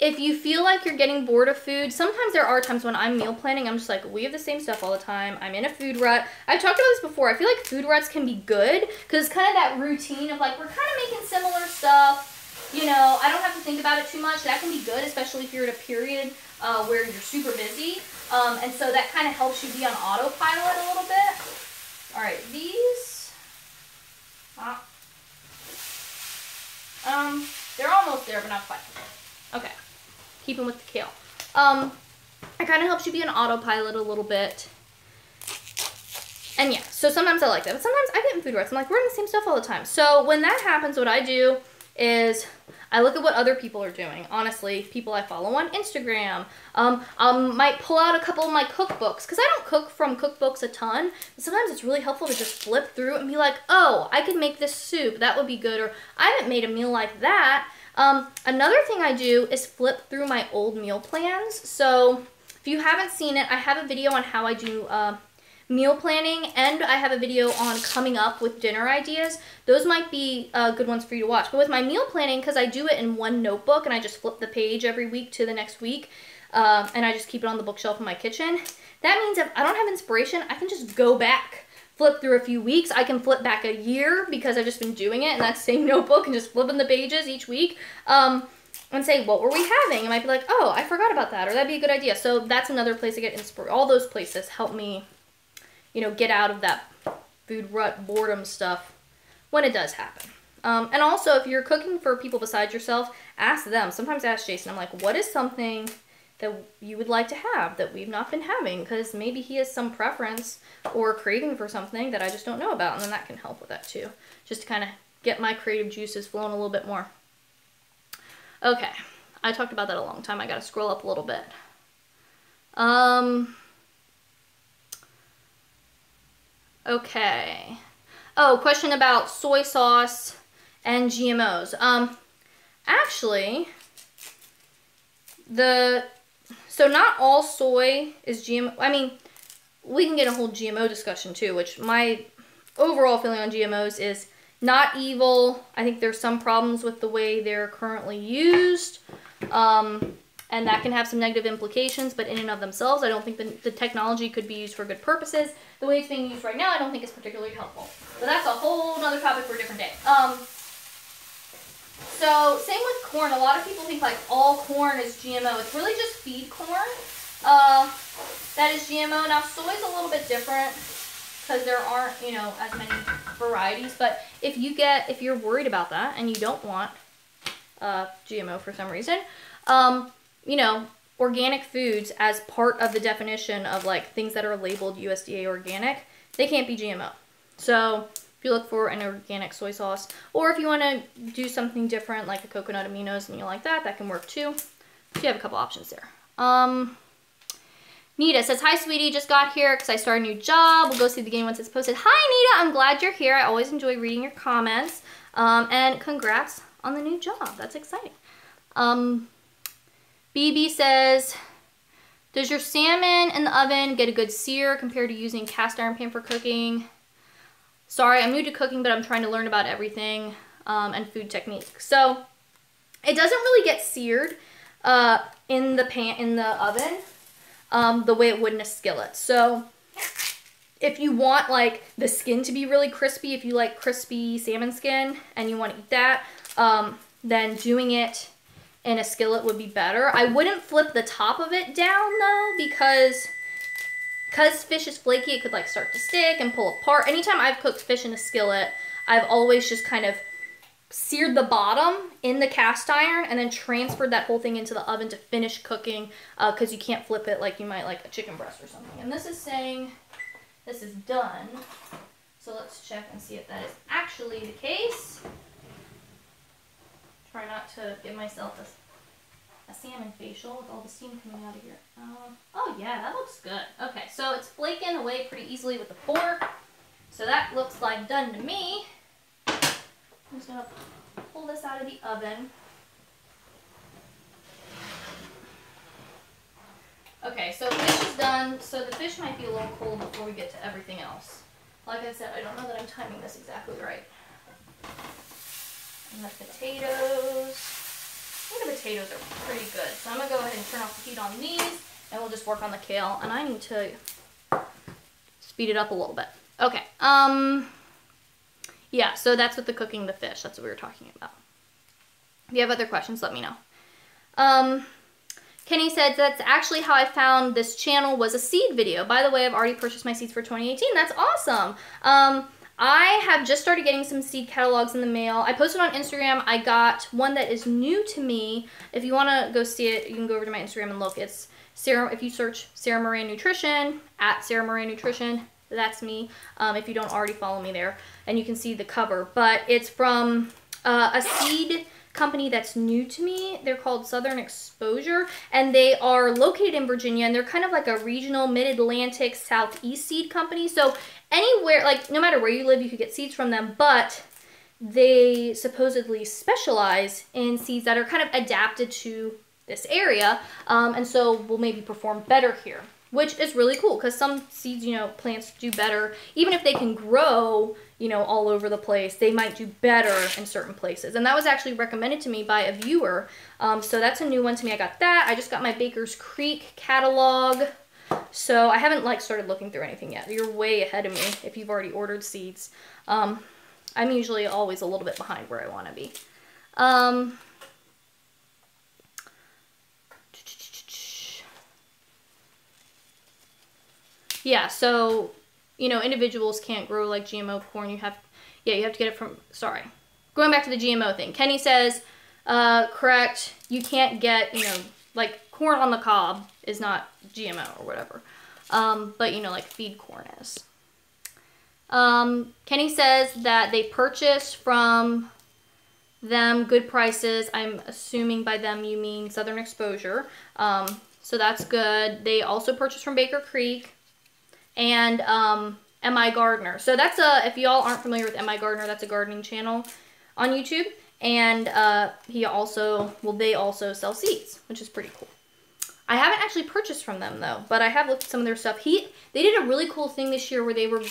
if you feel like you're getting bored of food, sometimes there are times when I'm meal planning, I'm just like, we have the same stuff all the time. I'm in a food rut. I've talked about this before. I feel like food ruts can be good because it's kind of that routine of like, we're kind of making similar stuff. You know, I don't have to think about it too much. That can be good, especially if you're in a period where you're super busy. And so that kind of helps you be on autopilot a little bit. All right, these, they're almost there, but not quite. Okay. Keeping with the kale. It kind of helps you be on autopilot a little bit. And yeah, so sometimes I like that. But sometimes I get in food ruts. I'm like, we're in the same stuff all the time. So when that happens, what I do is I look at what other people are doing. Honestly, people I follow on Instagram. Might pull out a couple of my cookbooks. Because I don't cook from cookbooks a ton. But sometimes it's really helpful to just flip through and be like, oh, I could make this soup. That would be good. Or I haven't made a meal like that. Another thing I do is flip through my old meal plans. So if you haven't seen it, I have a video on how I do meal planning, and I have a video on coming up with dinner ideas. Those might be good ones for you to watch. But with my meal planning, because I do it in one notebook and I just flip the page every week to the next week, and I just keep it on the bookshelf in my kitchen, that means if I don't have inspiration, I can just go back flip through a few weeks. I can flip back a year because I've just been doing it in that same notebook and just flipping the pages each week. And say, what were we having? I might be like, oh, I forgot about that, or that'd be a good idea. So that's another place to get inspiration. All those places help me, you know, get out of that food rut boredom stuff when it does happen. And also, if you're cooking for people besides yourself, ask them. Sometimes I ask Jason, I'm like, what is something that you would like to have that we've not been having? Because maybe he has some preference or craving for something that I just don't know about, and then that can help with that too. Just to kind of get my creative juices flowing a little bit more. Okay, I talked about that a long time. I gotta scroll up a little bit. Okay. Oh, question about soy sauce and GMOs. Actually, so not all soy is GMO. I mean, we can get a whole GMO discussion too, which my overall feeling on GMOs is not evil. I think there's some problems with the way they're currently used, and that can have some negative implications, but in and of themselves, I don't think the technology could be used for good purposes. The way it's being used right now, I don't think it's particularly helpful. But that's a whole other topic for a different day. So same with corn. A lot of people think like all corn is GMO. It's really just feed corn that is GMO. Now soy is a little bit different, because there aren't, you know, as many varieties. But if you're worried about that and you don't want GMO for some reason, you know, organic foods as part of the definition of like things that are labeled USDA organic, they can't be GMO. So if you look for an organic soy sauce, or if you want to do something different like a coconut aminos and you like that, that can work too. So you have a couple options there. Nita says, hi, sweetie. Just got here because I started a new job. We'll go see the game once it's posted. Hi, Nita. I'm glad you're here. I always enjoy reading your comments. And congrats on the new job. That's exciting. BB says, does your salmon in the oven get a good sear compared to using cast iron pan for cooking? Sorry, I'm new to cooking, but I'm trying to learn about everything and food techniques. So it doesn't really get seared in the oven. The way it would in a skillet. So if you want like the skin to be really crispy, if you like crispy salmon skin and you want to eat that, then doing it in a skillet would be better. I wouldn't flip the top of it down though, because fish is flaky, it could like start to stick and pull apart. Anytime I've cooked fish in a skillet, I've always just kind of seared the bottom in the cast iron and then transferred that whole thing into the oven to finish cooking, because you can't flip it like you might like a chicken breast or something. And this is saying this is done. So let's check and see if that is actually the case. Try not to give myself a salmon facial with all the steam coming out of here. Oh yeah, that looks good. Okay, so it's flaking away pretty easily with the fork. So that looks like done to me. I'm just going to pull this out of the oven. Okay, so fish is done. So the fish might be a little cold before we get to everything else. Like I said, I don't know that I'm timing this exactly right. And the potatoes. I think the potatoes are pretty good. So I'm going to go ahead and turn off the heat on these, and we'll just work on the kale. And I need to speed it up a little bit. Okay. Yeah, so that's with the cooking the fish. That's what we were talking about. If you have other questions, let me know. Kenny said, that's actually how I found this channel, was a seed video. By the way, I've already purchased my seeds for 2018. That's awesome. I have just started getting some seed catalogs in the mail. I posted on Instagram. I got one that is new to me. If you want to go see it, you can go over to my Instagram and look. It's Sarah. If you search Sarah Moran Nutrition, at Sarah Moran Nutrition, that's me, if you don't already follow me there, and you can see the cover. But it's from a seed company that's new to me. They're called Southern Exposure, and they are located in Virginia, and they're kind of like a regional mid-Atlantic southeast seed company. So anywhere, like no matter where you live, you could get seeds from them, but they supposedly specialize in seeds that are kind of adapted to this area, and so will maybe perform better here, which is really cool, because some seeds, you know, plants do better. Even if they can grow, you know, all over the place, they might do better in certain places. And that was actually recommended to me by a viewer. So that's a new one to me. I got that. I just got my Baker's Creek catalog. So I haven't like started looking through anything yet. You're way ahead of me if you've already ordered seeds. I'm usually always a little bit behind where I want to be. Yeah, so, you know, individuals can't grow like GMO corn. You have to get it from, sorry. Going back to the GMO thing. Kenny says, correct, you can't get, you know, like corn on the cob is not GMO or whatever. But, you know, like feed corn is. Kenny says that they purchased from them good prices. I'm assuming by them you mean Southern Exposure. So that's good. They also purchased from Baker Creek and M.I. Gardner. So that's if y'all aren't familiar with M.I. Gardner, that's a gardening channel on YouTube. And they also sell seeds, which is pretty cool. I haven't actually purchased from them though, but I have looked at some of their stuff. They did a really cool thing this year where they were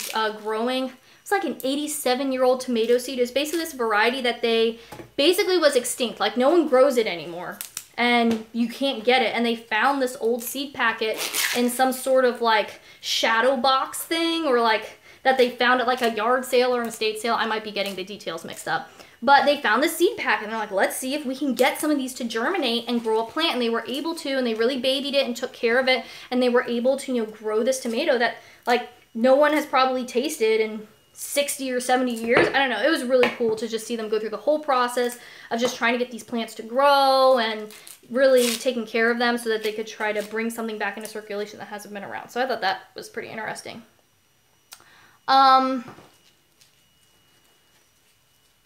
growing, it's like an 87-year-old tomato seed. It's basically this variety that they basically was extinct. Like no one grows it anymore and you can't get it. And they found this old seed packet in some sort of like shadow box thing, or like that they found at like a yard sale or an estate sale. I might be getting the details mixed up. But they found the seed packet and they're like, let's see if we can get some of these to germinate and grow a plant. And they were able to, and they really babied it and took care of it. And they were able to, you know, grow this tomato that like no one has probably tasted in 60 or 70 years. I don't know. It was really cool to just see them go through the whole process of just trying to get these plants to grow and really taking care of them so that they could try to bring something back into circulation that hasn't been around. So I thought that was pretty interesting.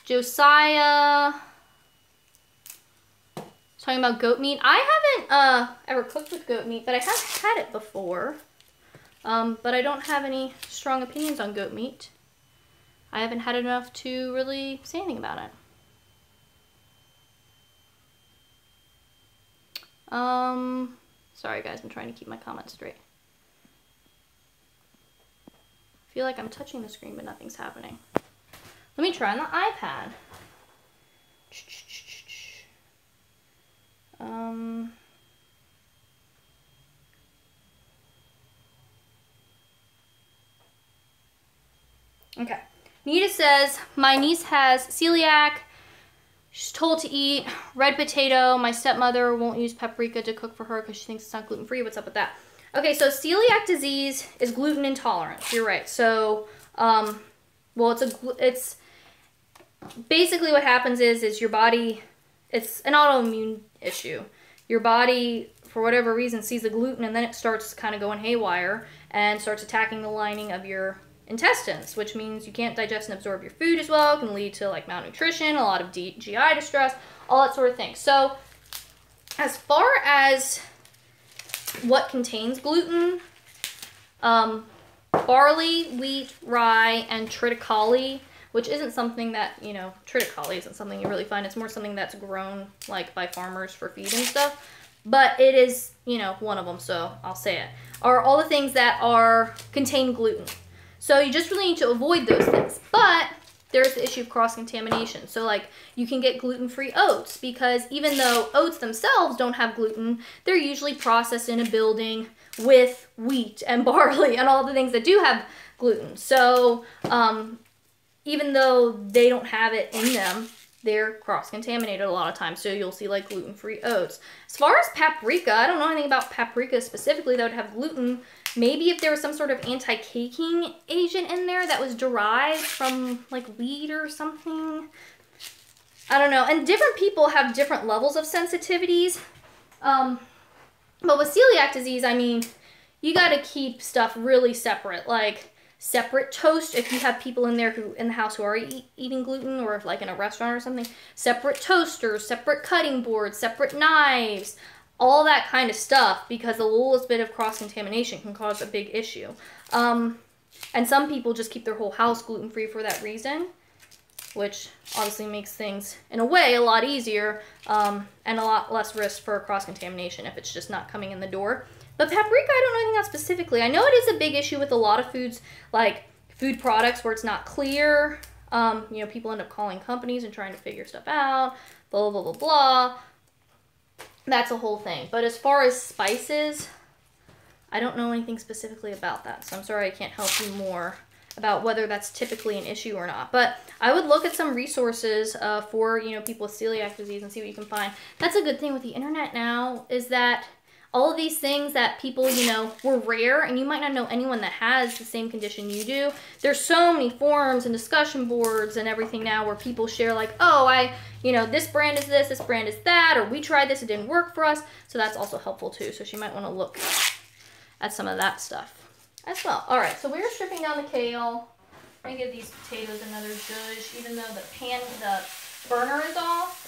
Josiah talking about goat meat. I haven't ever cooked with goat meat, but I have had it before. But I don't have any strong opinions on goat meat. I haven't had enough to really say anything about it. Sorry guys, I'm trying to keep my comments straight. I feel like I'm touching the screen, but nothing's happening. Let me try on the iPad. Okay. Nita says, my niece has celiac. She's told to eat red potato. My stepmother won't use paprika to cook for her because she thinks it's not gluten-free. What's up with that? Okay, so celiac disease is gluten intolerance. You're right. So, well, it's basically what happens is your body, it's an autoimmune issue. Your body, for whatever reason, sees the gluten and then it starts kind of going haywire and starts attacking the lining of your intestines, which means you can't digest and absorb your food as well. It can lead to like malnutrition, a lot of GI distress, all that sort of thing. So as far as what contains gluten, barley, wheat, rye, and triticale, which isn't something that, you know, triticale isn't something you really find. It's more something that's grown like by farmers for feed and stuff. But it is, you know, one of them, so I'll say it, are all the things that contain gluten. So you just really need to avoid those things. But there's the issue of cross-contamination. So like you can get gluten-free oats because even though oats themselves don't have gluten, they're usually processed in a building with wheat and barley and all the things that do have gluten. So even though they don't have it in them, they're cross-contaminated a lot of times. So you'll see like gluten-free oats. As far as paprika, I don't know anything about paprika specifically that would have gluten. Maybe if there was some sort of anti-caking agent in there that was derived from like wheat or something. I don't know. And different people have different levels of sensitivities. But with celiac disease, I mean, you got to keep stuff really separate. Like separate toast if you have people in the house who are eating gluten, or if like in a restaurant or something. Separate toasters, separate cutting boards, separate knives. All that kind of stuff, because the littlest bit of cross-contamination can cause a big issue. And some people just keep their whole house gluten-free for that reason, which obviously makes things, in a way, a lot easier and a lot less risk for cross-contamination if it's just not coming in the door. But paprika, I don't know anything else specifically. I know it is a big issue with a lot of foods, like food products where it's not clear. You know, people end up calling companies and trying to figure stuff out, blah, blah, blah, blah. That's a whole thing. But as far as spices, I don't know anything specifically about that, so I'm sorry I can't help you more about whether that's typically an issue or not. But I would look at some resources for, you know, people with celiac disease and see what you can find. That's a good thing with the internet now, is that all of these things that people, you know, were rare, and you might not know anyone that has the same condition you do. There's so many forums and discussion boards and everything now where people share like, oh, you know, this brand is this brand is that, or we tried this, it didn't work for us. So that's also helpful too. So she might want to look at some of that stuff as well. All right, so we're stripping down the kale. I'm gonna give these potatoes another zhuzh, even though the burner is off,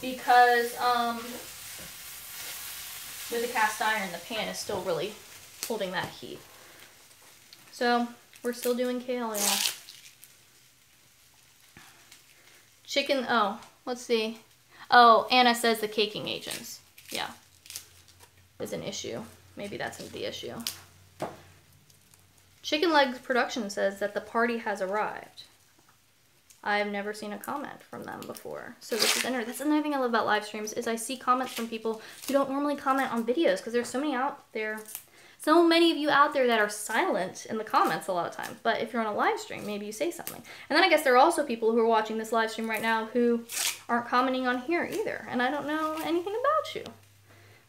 because with the cast iron, the pan is still really holding that heat. So we're still doing kale, y'all. Chicken, oh, let's see. Oh, Anna says the caking agents. Yeah, is an issue. Maybe that's the issue. Chicken Legs Production says that the party has arrived. I've never seen a comment from them before. So this is that's another thing I love about live streams, is I see comments from people who don't normally comment on videos, because there's so many out there. So many of you out there that are silent in the comments a lot of times. But if you're on a live stream, maybe you say something. And then I guess there are also people who are watching this live stream right now who aren't commenting on here either. And I don't know anything about you.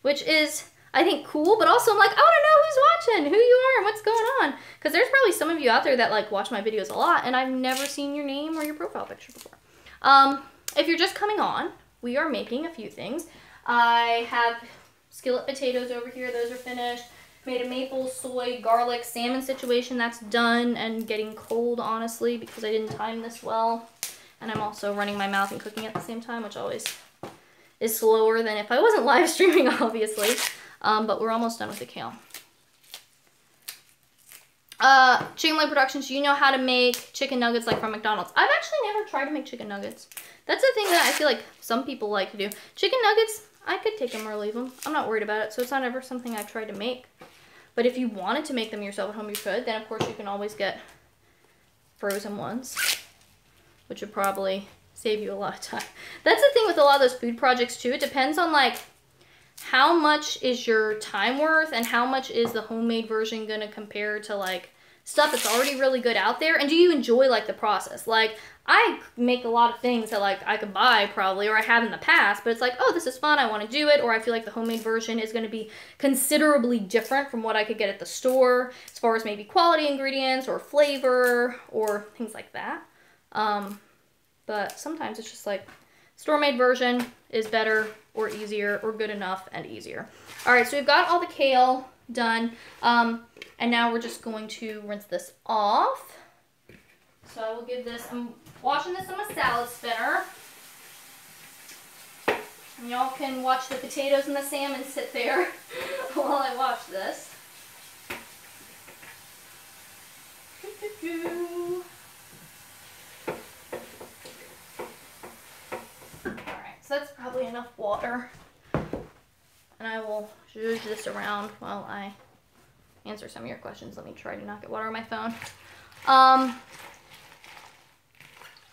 Which is, I think, cool, but also I'm like, I want to know who's watching, who you are, and what's going on. Because there's probably some of you out there that like watch my videos a lot, and I've never seen your name or your profile picture before. If you're just coming on, we are making a few things. I have skillet potatoes over here. Those are finished. Made a maple, soy, garlic, salmon situation. That's done and getting cold, honestly, because I didn't time this well. And I'm also running my mouth and cooking at the same time, which always is slower than if I wasn't live streaming, obviously. But we're almost done with the kale. Chicken Leg Productions, you know how to make chicken nuggets like from McDonald's. I've actually never tried to make chicken nuggets. That's the thing that I feel like some people like to do. Chicken nuggets, I could take them or leave them. I'm not worried about it, so it's not ever something I've tried to make. But if you wanted to make them yourself at home, you could. Then, of course, you can always get frozen ones, which would probably save you a lot of time. That's the thing with a lot of those food projects, too. It depends on, like, how much is your time worth and how much is the homemade version going to compare to, like, stuff that's already really good out there. And do you enjoy, like, the process? Like, I make a lot of things that, like, I could buy probably, or I have in the past, but it's like, oh, this is fun, I want to do it, or I feel like the homemade version is going to be considerably different from what I could get at the store, as far as maybe quality ingredients, or flavor, or things like that. But sometimes it's just like, store-made version is better, or easier, or good enough, and easier. All right, so we've got all the kale done, and now we're just going to rinse this off. So I will give this, I'm washing this in my salad spinner. And y'all can watch the potatoes and the salmon sit there while I wash this. Alright, so that's probably enough water. And I will zhuzh this around while I answer some of your questions. Let me try to not get water on my phone.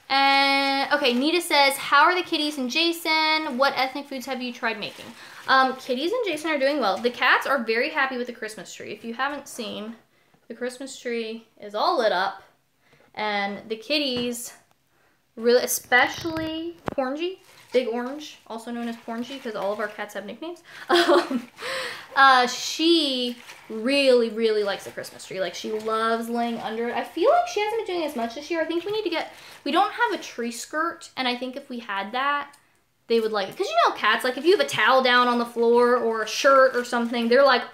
And okay, Nita says, how are the kitties and Jason? What ethnic foods have you tried making? Kitties and Jason are doing well. The cats are very happy with the Christmas tree. If you haven't seen, the Christmas tree is all lit up. And the kitties, really, especially Porngy, Big Orange, also known as Porngy, because all of our cats have nicknames. She really, really likes the Christmas tree. Like, she loves laying under it. I feel like she hasn't been doing as much this year. I think we need to get, we don't have a tree skirt, and I think if we had that, they would like it. Because you know cats, like, if you have a towel down on the floor or a shirt or something, they're, like,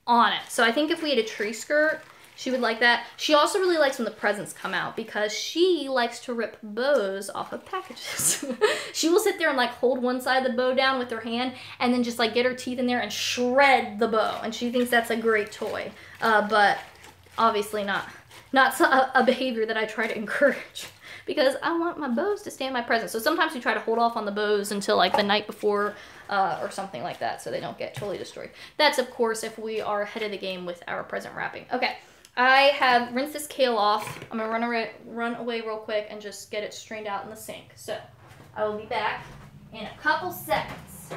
on it. So I think if we had a tree skirt, she would like that. She also really likes when the presents come out because she likes to rip bows off of packages. She will sit there and like hold one side of the bow down with her hand and then just like get her teeth in there and shred the bow. And she thinks that's a great toy. But obviously not a behavior that I try to encourage because I want my bows to stay in my present. So sometimes we try to hold off on the bows until like the night before or something like that so they don't get totally destroyed. That's of course if we are ahead of the game with our present wrapping. Okay. I have rinsed this kale off. I'm going to run away real quick and just get it strained out in the sink. So I will be back in a couple seconds.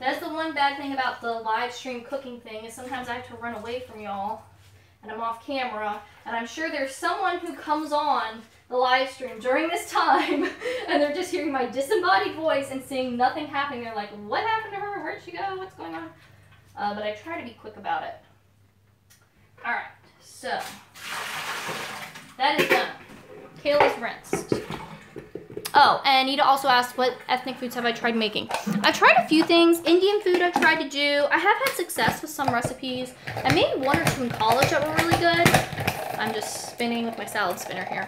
That's the one bad thing about the live stream cooking thing, is sometimes I have to run away from y'all and I'm off camera, and I'm sure there's someone who comes on the live stream during this time and they're just hearing my disembodied voice and seeing nothing happening. They're like, what happened to her? Where'd she go? What's going on? But I try to be quick about it. All right, so that is done. Kale is rinsed. Oh, and Nita also asked, what ethnic foods have I tried making? I've tried a few things. Indian food I've tried to do. I have had success with some recipes. I made one or two in college that were really good. I'm just spinning with my salad spinner here.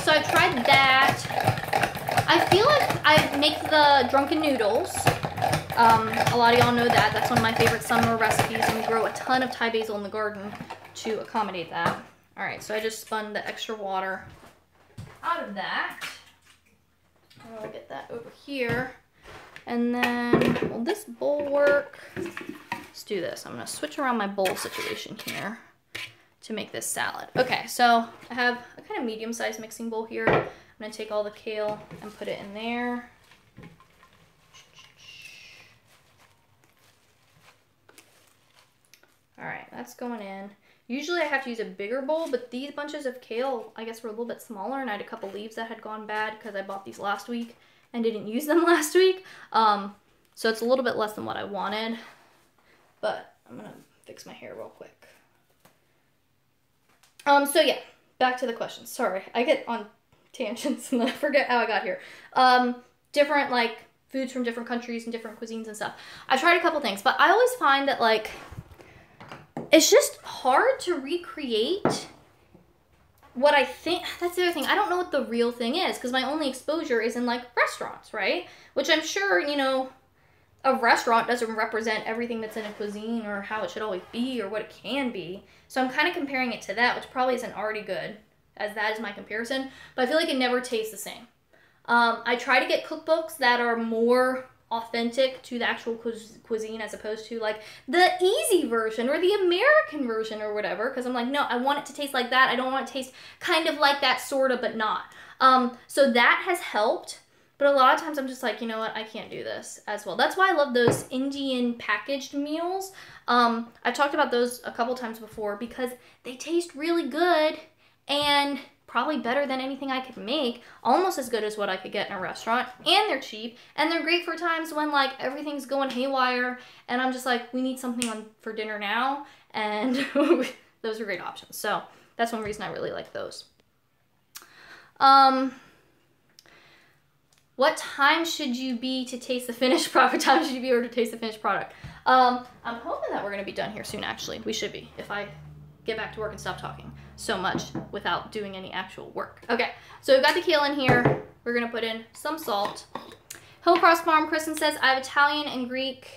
So I tried that. I feel like I make the drunken noodles. A lot of y'all know that. That's one of my favorite summer recipes, and we grow a ton of Thai basil in the garden to accommodate that. All right, so I just spun the extra water out of that. I'll get that over here. And then, will this bowl work? Let's do this. I'm gonna switch around my bowl situation here to make this salad. Okay, so I have a kind of medium-sized mixing bowl here. I'm gonna take all the kale and put it in there. All right, that's going in. Usually I have to use a bigger bowl, but these bunches of kale, I guess, were a little bit smaller, and I had a couple leaves that had gone bad because I bought these last week and didn't use them last week. So it's a little bit less than what I wanted, but I'm gonna fix my hair real quick. So yeah, back to the questions. Sorry, I get on tangents and then I forget how I got here. Different like foods from different countries and different cuisines and stuff. I tried a couple things, but I always find that like it's just hard to recreate what I think. That's the other thing. I don't know what the real thing is because my only exposure is in like restaurants, right? Which I'm sure, you know, a restaurant doesn't represent everything that's in a cuisine or how it should always be or what it can be. So I'm kind of comparing it to that, which probably isn't already good, as that is my comparison. But I feel like it never tastes the same. I try to get cookbooks that are more authentic to the actual cuisine as opposed to like the easy version or the American version or whatever, because I'm like, no, I want it to taste like that. I don't want it to taste kind of like that, sort of, but not. So that has helped, but a lot of times I'm just like, you know what, I can't do this as well. That's why I love those Indian packaged meals. I've talked about those a couple times before because they taste really good and probably better than anything I could make, almost as good as what I could get in a restaurant, and they're cheap, and they're great for times when like everything's going haywire, and I'm just like, we need something on for dinner now, and those are great options. So that's one reason I really like those. What time should you be to taste the finished product? What time should you be able to taste the finished product? I'm hoping that we're gonna be done here soon, actually. We should be, if I get back to work and stop talking so much without doing any actual work. Okay, so we've got the kale in here. We're gonna put in some salt. Hillcross Farm, Kristen says, I have Italian and Greek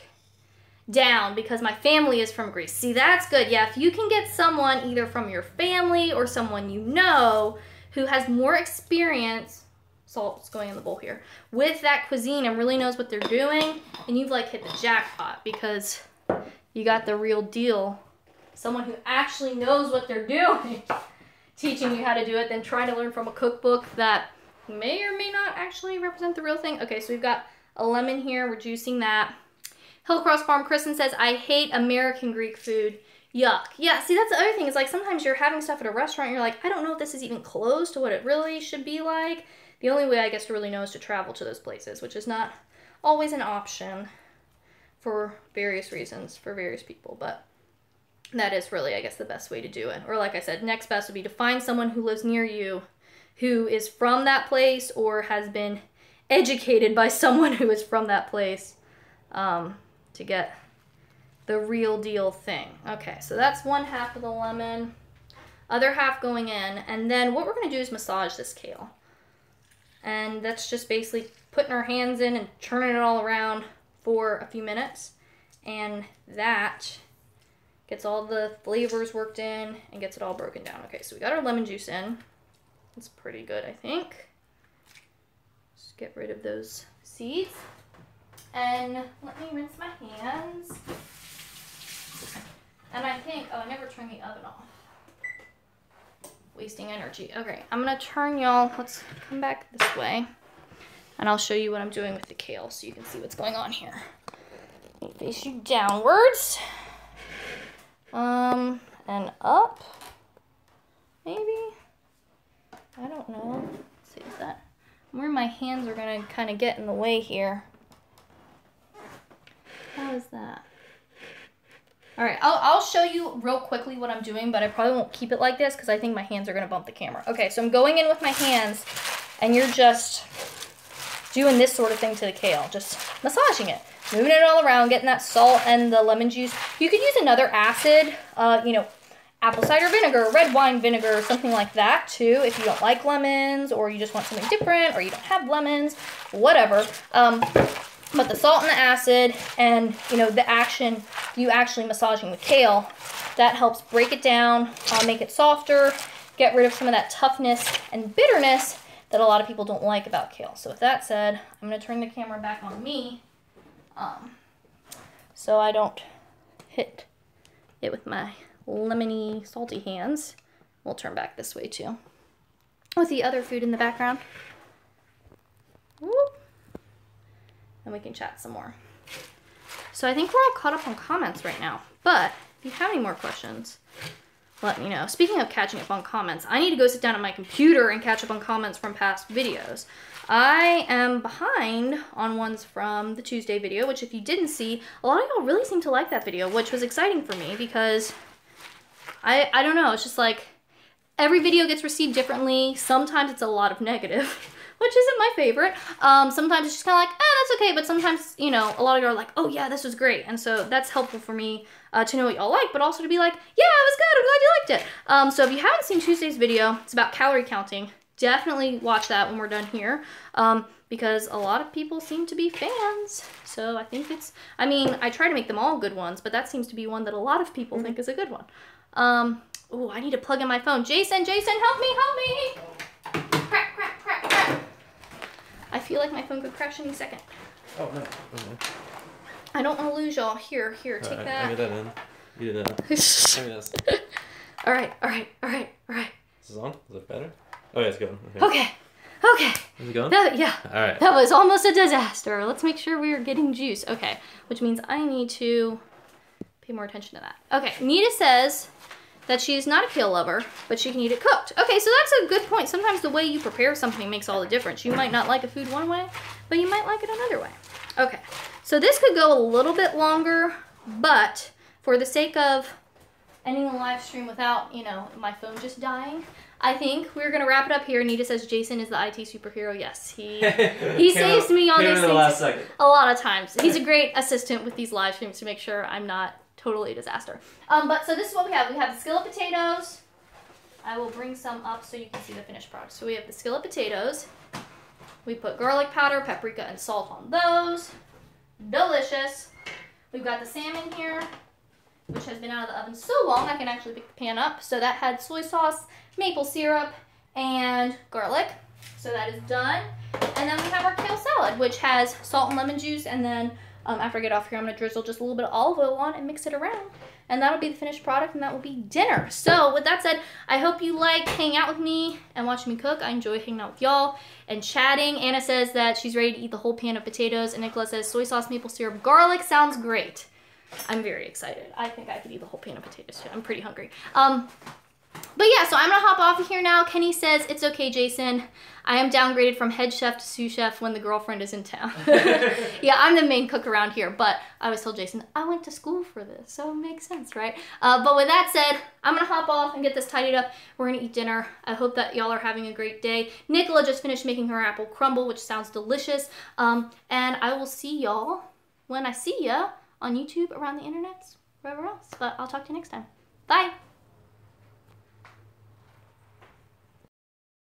down because my family is from Greece. See, that's good. Yeah, if you can get someone either from your family or someone you know who has more experience, salt's going in the bowl here, with that cuisine and really knows what they're doing, and you've like hit the jackpot because you got the real deal. Someone who actually knows what they're doing teaching you how to do it than trying to learn from a cookbook that may or may not actually represent the real thing. Okay, so we've got a lemon here. We're juicing that. Hillcross Farm, Kristen says, I hate American Greek food. Yuck. Yeah, see, that's the other thing. Is like sometimes you're having stuff at a restaurant and you're like, I don't know if this is even close to what it really should be like. The only way I guess to really know is to travel to those places, which is not always an option for various reasons for various people, but that is really, I guess, the best way to do it. Or like I said, next best would be to find someone who lives near you who is from that place or has been educated by someone who is from that place to get the real deal thing. Okay, so that's one half of the lemon, other half going in, and then what we're going to do is massage this kale. And that's just basically putting our hands in and turning it all around for a few minutes, and that gets all the flavors worked in and gets it all broken down. Okay, so we got our lemon juice in. It's pretty good, I think. Just get rid of those seeds. And let me rinse my hands. And I think, oh, I never turned the oven off. Wasting energy. Okay, I'm gonna turn y'all, let's come back this way. And I'll show you what I'm doing with the kale so you can see what's going on here. Let me face you downwards. And up. Maybe. I don't know. Let's see, is that where my hands are gonna kind of get in the way here? How is that? All right, I'll show you real quickly what I'm doing, but I probably won't keep it like this because I think my hands are gonna bump the camera. Okay, so I'm going in with my hands, and you're just doing this sort of thing to the kale, just massaging it, moving it all around, getting that salt and the lemon juice. You could use another acid, you know, apple cider vinegar, red wine vinegar, something like that too, if you don't like lemons, or you just want something different, or you don't have lemons, whatever. But the salt and the acid and, you know, the action, you actually massaging the kale, that helps break it down, make it softer, get rid of some of that toughness and bitterness that a lot of people don't like about kale. So with that said, I'm going to turn the camera back on me so I don't hit it with my lemony, salty hands. We'll turn back this way too with the other food in the background. Whoop. And we can chat some more. So I think we're all caught up on comments right now, but if you have any more questions, let me know. Speaking of catching up on comments, I need to go sit down on my computer and catch up on comments from past videos. I am behind on ones from the Tuesday video, which if you didn't see, a lot of y'all really seemed to like that video, which was exciting for me because I don't know, it's just like every video gets received differently. Sometimes it's a lot of negative, which isn't my favorite. Sometimes it's just kind of like, that's okay. But sometimes, you know, a lot of you are like, oh yeah, this was great. And so that's helpful for me to know what y'all like, but also to be like, yeah, it was good. I'm glad you liked it. So if you haven't seen Tuesday's video, it's about calorie counting. Definitely watch that when we're done here. Because a lot of people seem to be fans. So I think it's, I mean, I try to make them all good ones, but that seems to be one that a lot of people think is a good one. Oh, I need to plug in my phone. Jason, help me, help me. Crack, crack, crack, crack. I feel like my phone could crash any second. Oh, no. Okay. I don't want to lose y'all. Here, take that. I get that in. You do that. Give me this. All right. This is on? Is it better? Oh, yeah, it's going. Okay. Is it going? Yeah. All right. That was almost a disaster. Let's make sure we are getting juice. Okay, which means I need to pay more attention to that. Okay, Nita says that she's not a kale lover, but she can eat it cooked. Okay, so that's a good point. Sometimes the way you prepare something makes all the difference. You might not like a food one way, but you might like it another way. Okay, so this could go a little bit longer, but for the sake of ending the live stream without, you know, my phone just dying, I think we're gonna wrap it up here. Nita says Jason is the IT superhero. Yes, he saves me on these things a lot of times. He's a great assistant with these live streams to make sure I'm not totally a disaster. But so this is what we have. We have the skillet potatoes. I will bring some up so you can see the finished product. So we have the skillet potatoes. We put garlic powder, paprika, and salt on those. Delicious. We've got the salmon here, which has been out of the oven so long I can actually pick the pan up. So that had soy sauce, maple syrup, and garlic. So that is done. And then we have our kale salad, which has salt and lemon juice, and then after I get off here, I'm going to drizzle just a little bit of olive oil on and mix it around. And that'll be the finished product, and that will be dinner. So with that said, I hope you like hanging out with me and watching me cook. I enjoy hanging out with y'all and chatting. Anna says that she's ready to eat the whole pan of potatoes. And Nicola says soy sauce, maple syrup, garlic sounds great. I'm very excited. I think I could eat the whole pan of potatoes too. I'm pretty hungry. But yeah, so I'm going to hop off of here now. Kenny says, it's okay, Jason. I am downgraded from head chef to sous chef when the girlfriend is in town. Yeah, I'm the main cook around here, but I always told Jason, I went to school for this, so it makes sense, right? But with that said, I'm going to hop off and get this tidied up. We're going to eat dinner. I hope that y'all are having a great day. Nicola just finished making her apple crumble, which sounds delicious. And I will see y'all when I see ya on YouTube, around the internet, wherever else. But I'll talk to you next time. Bye!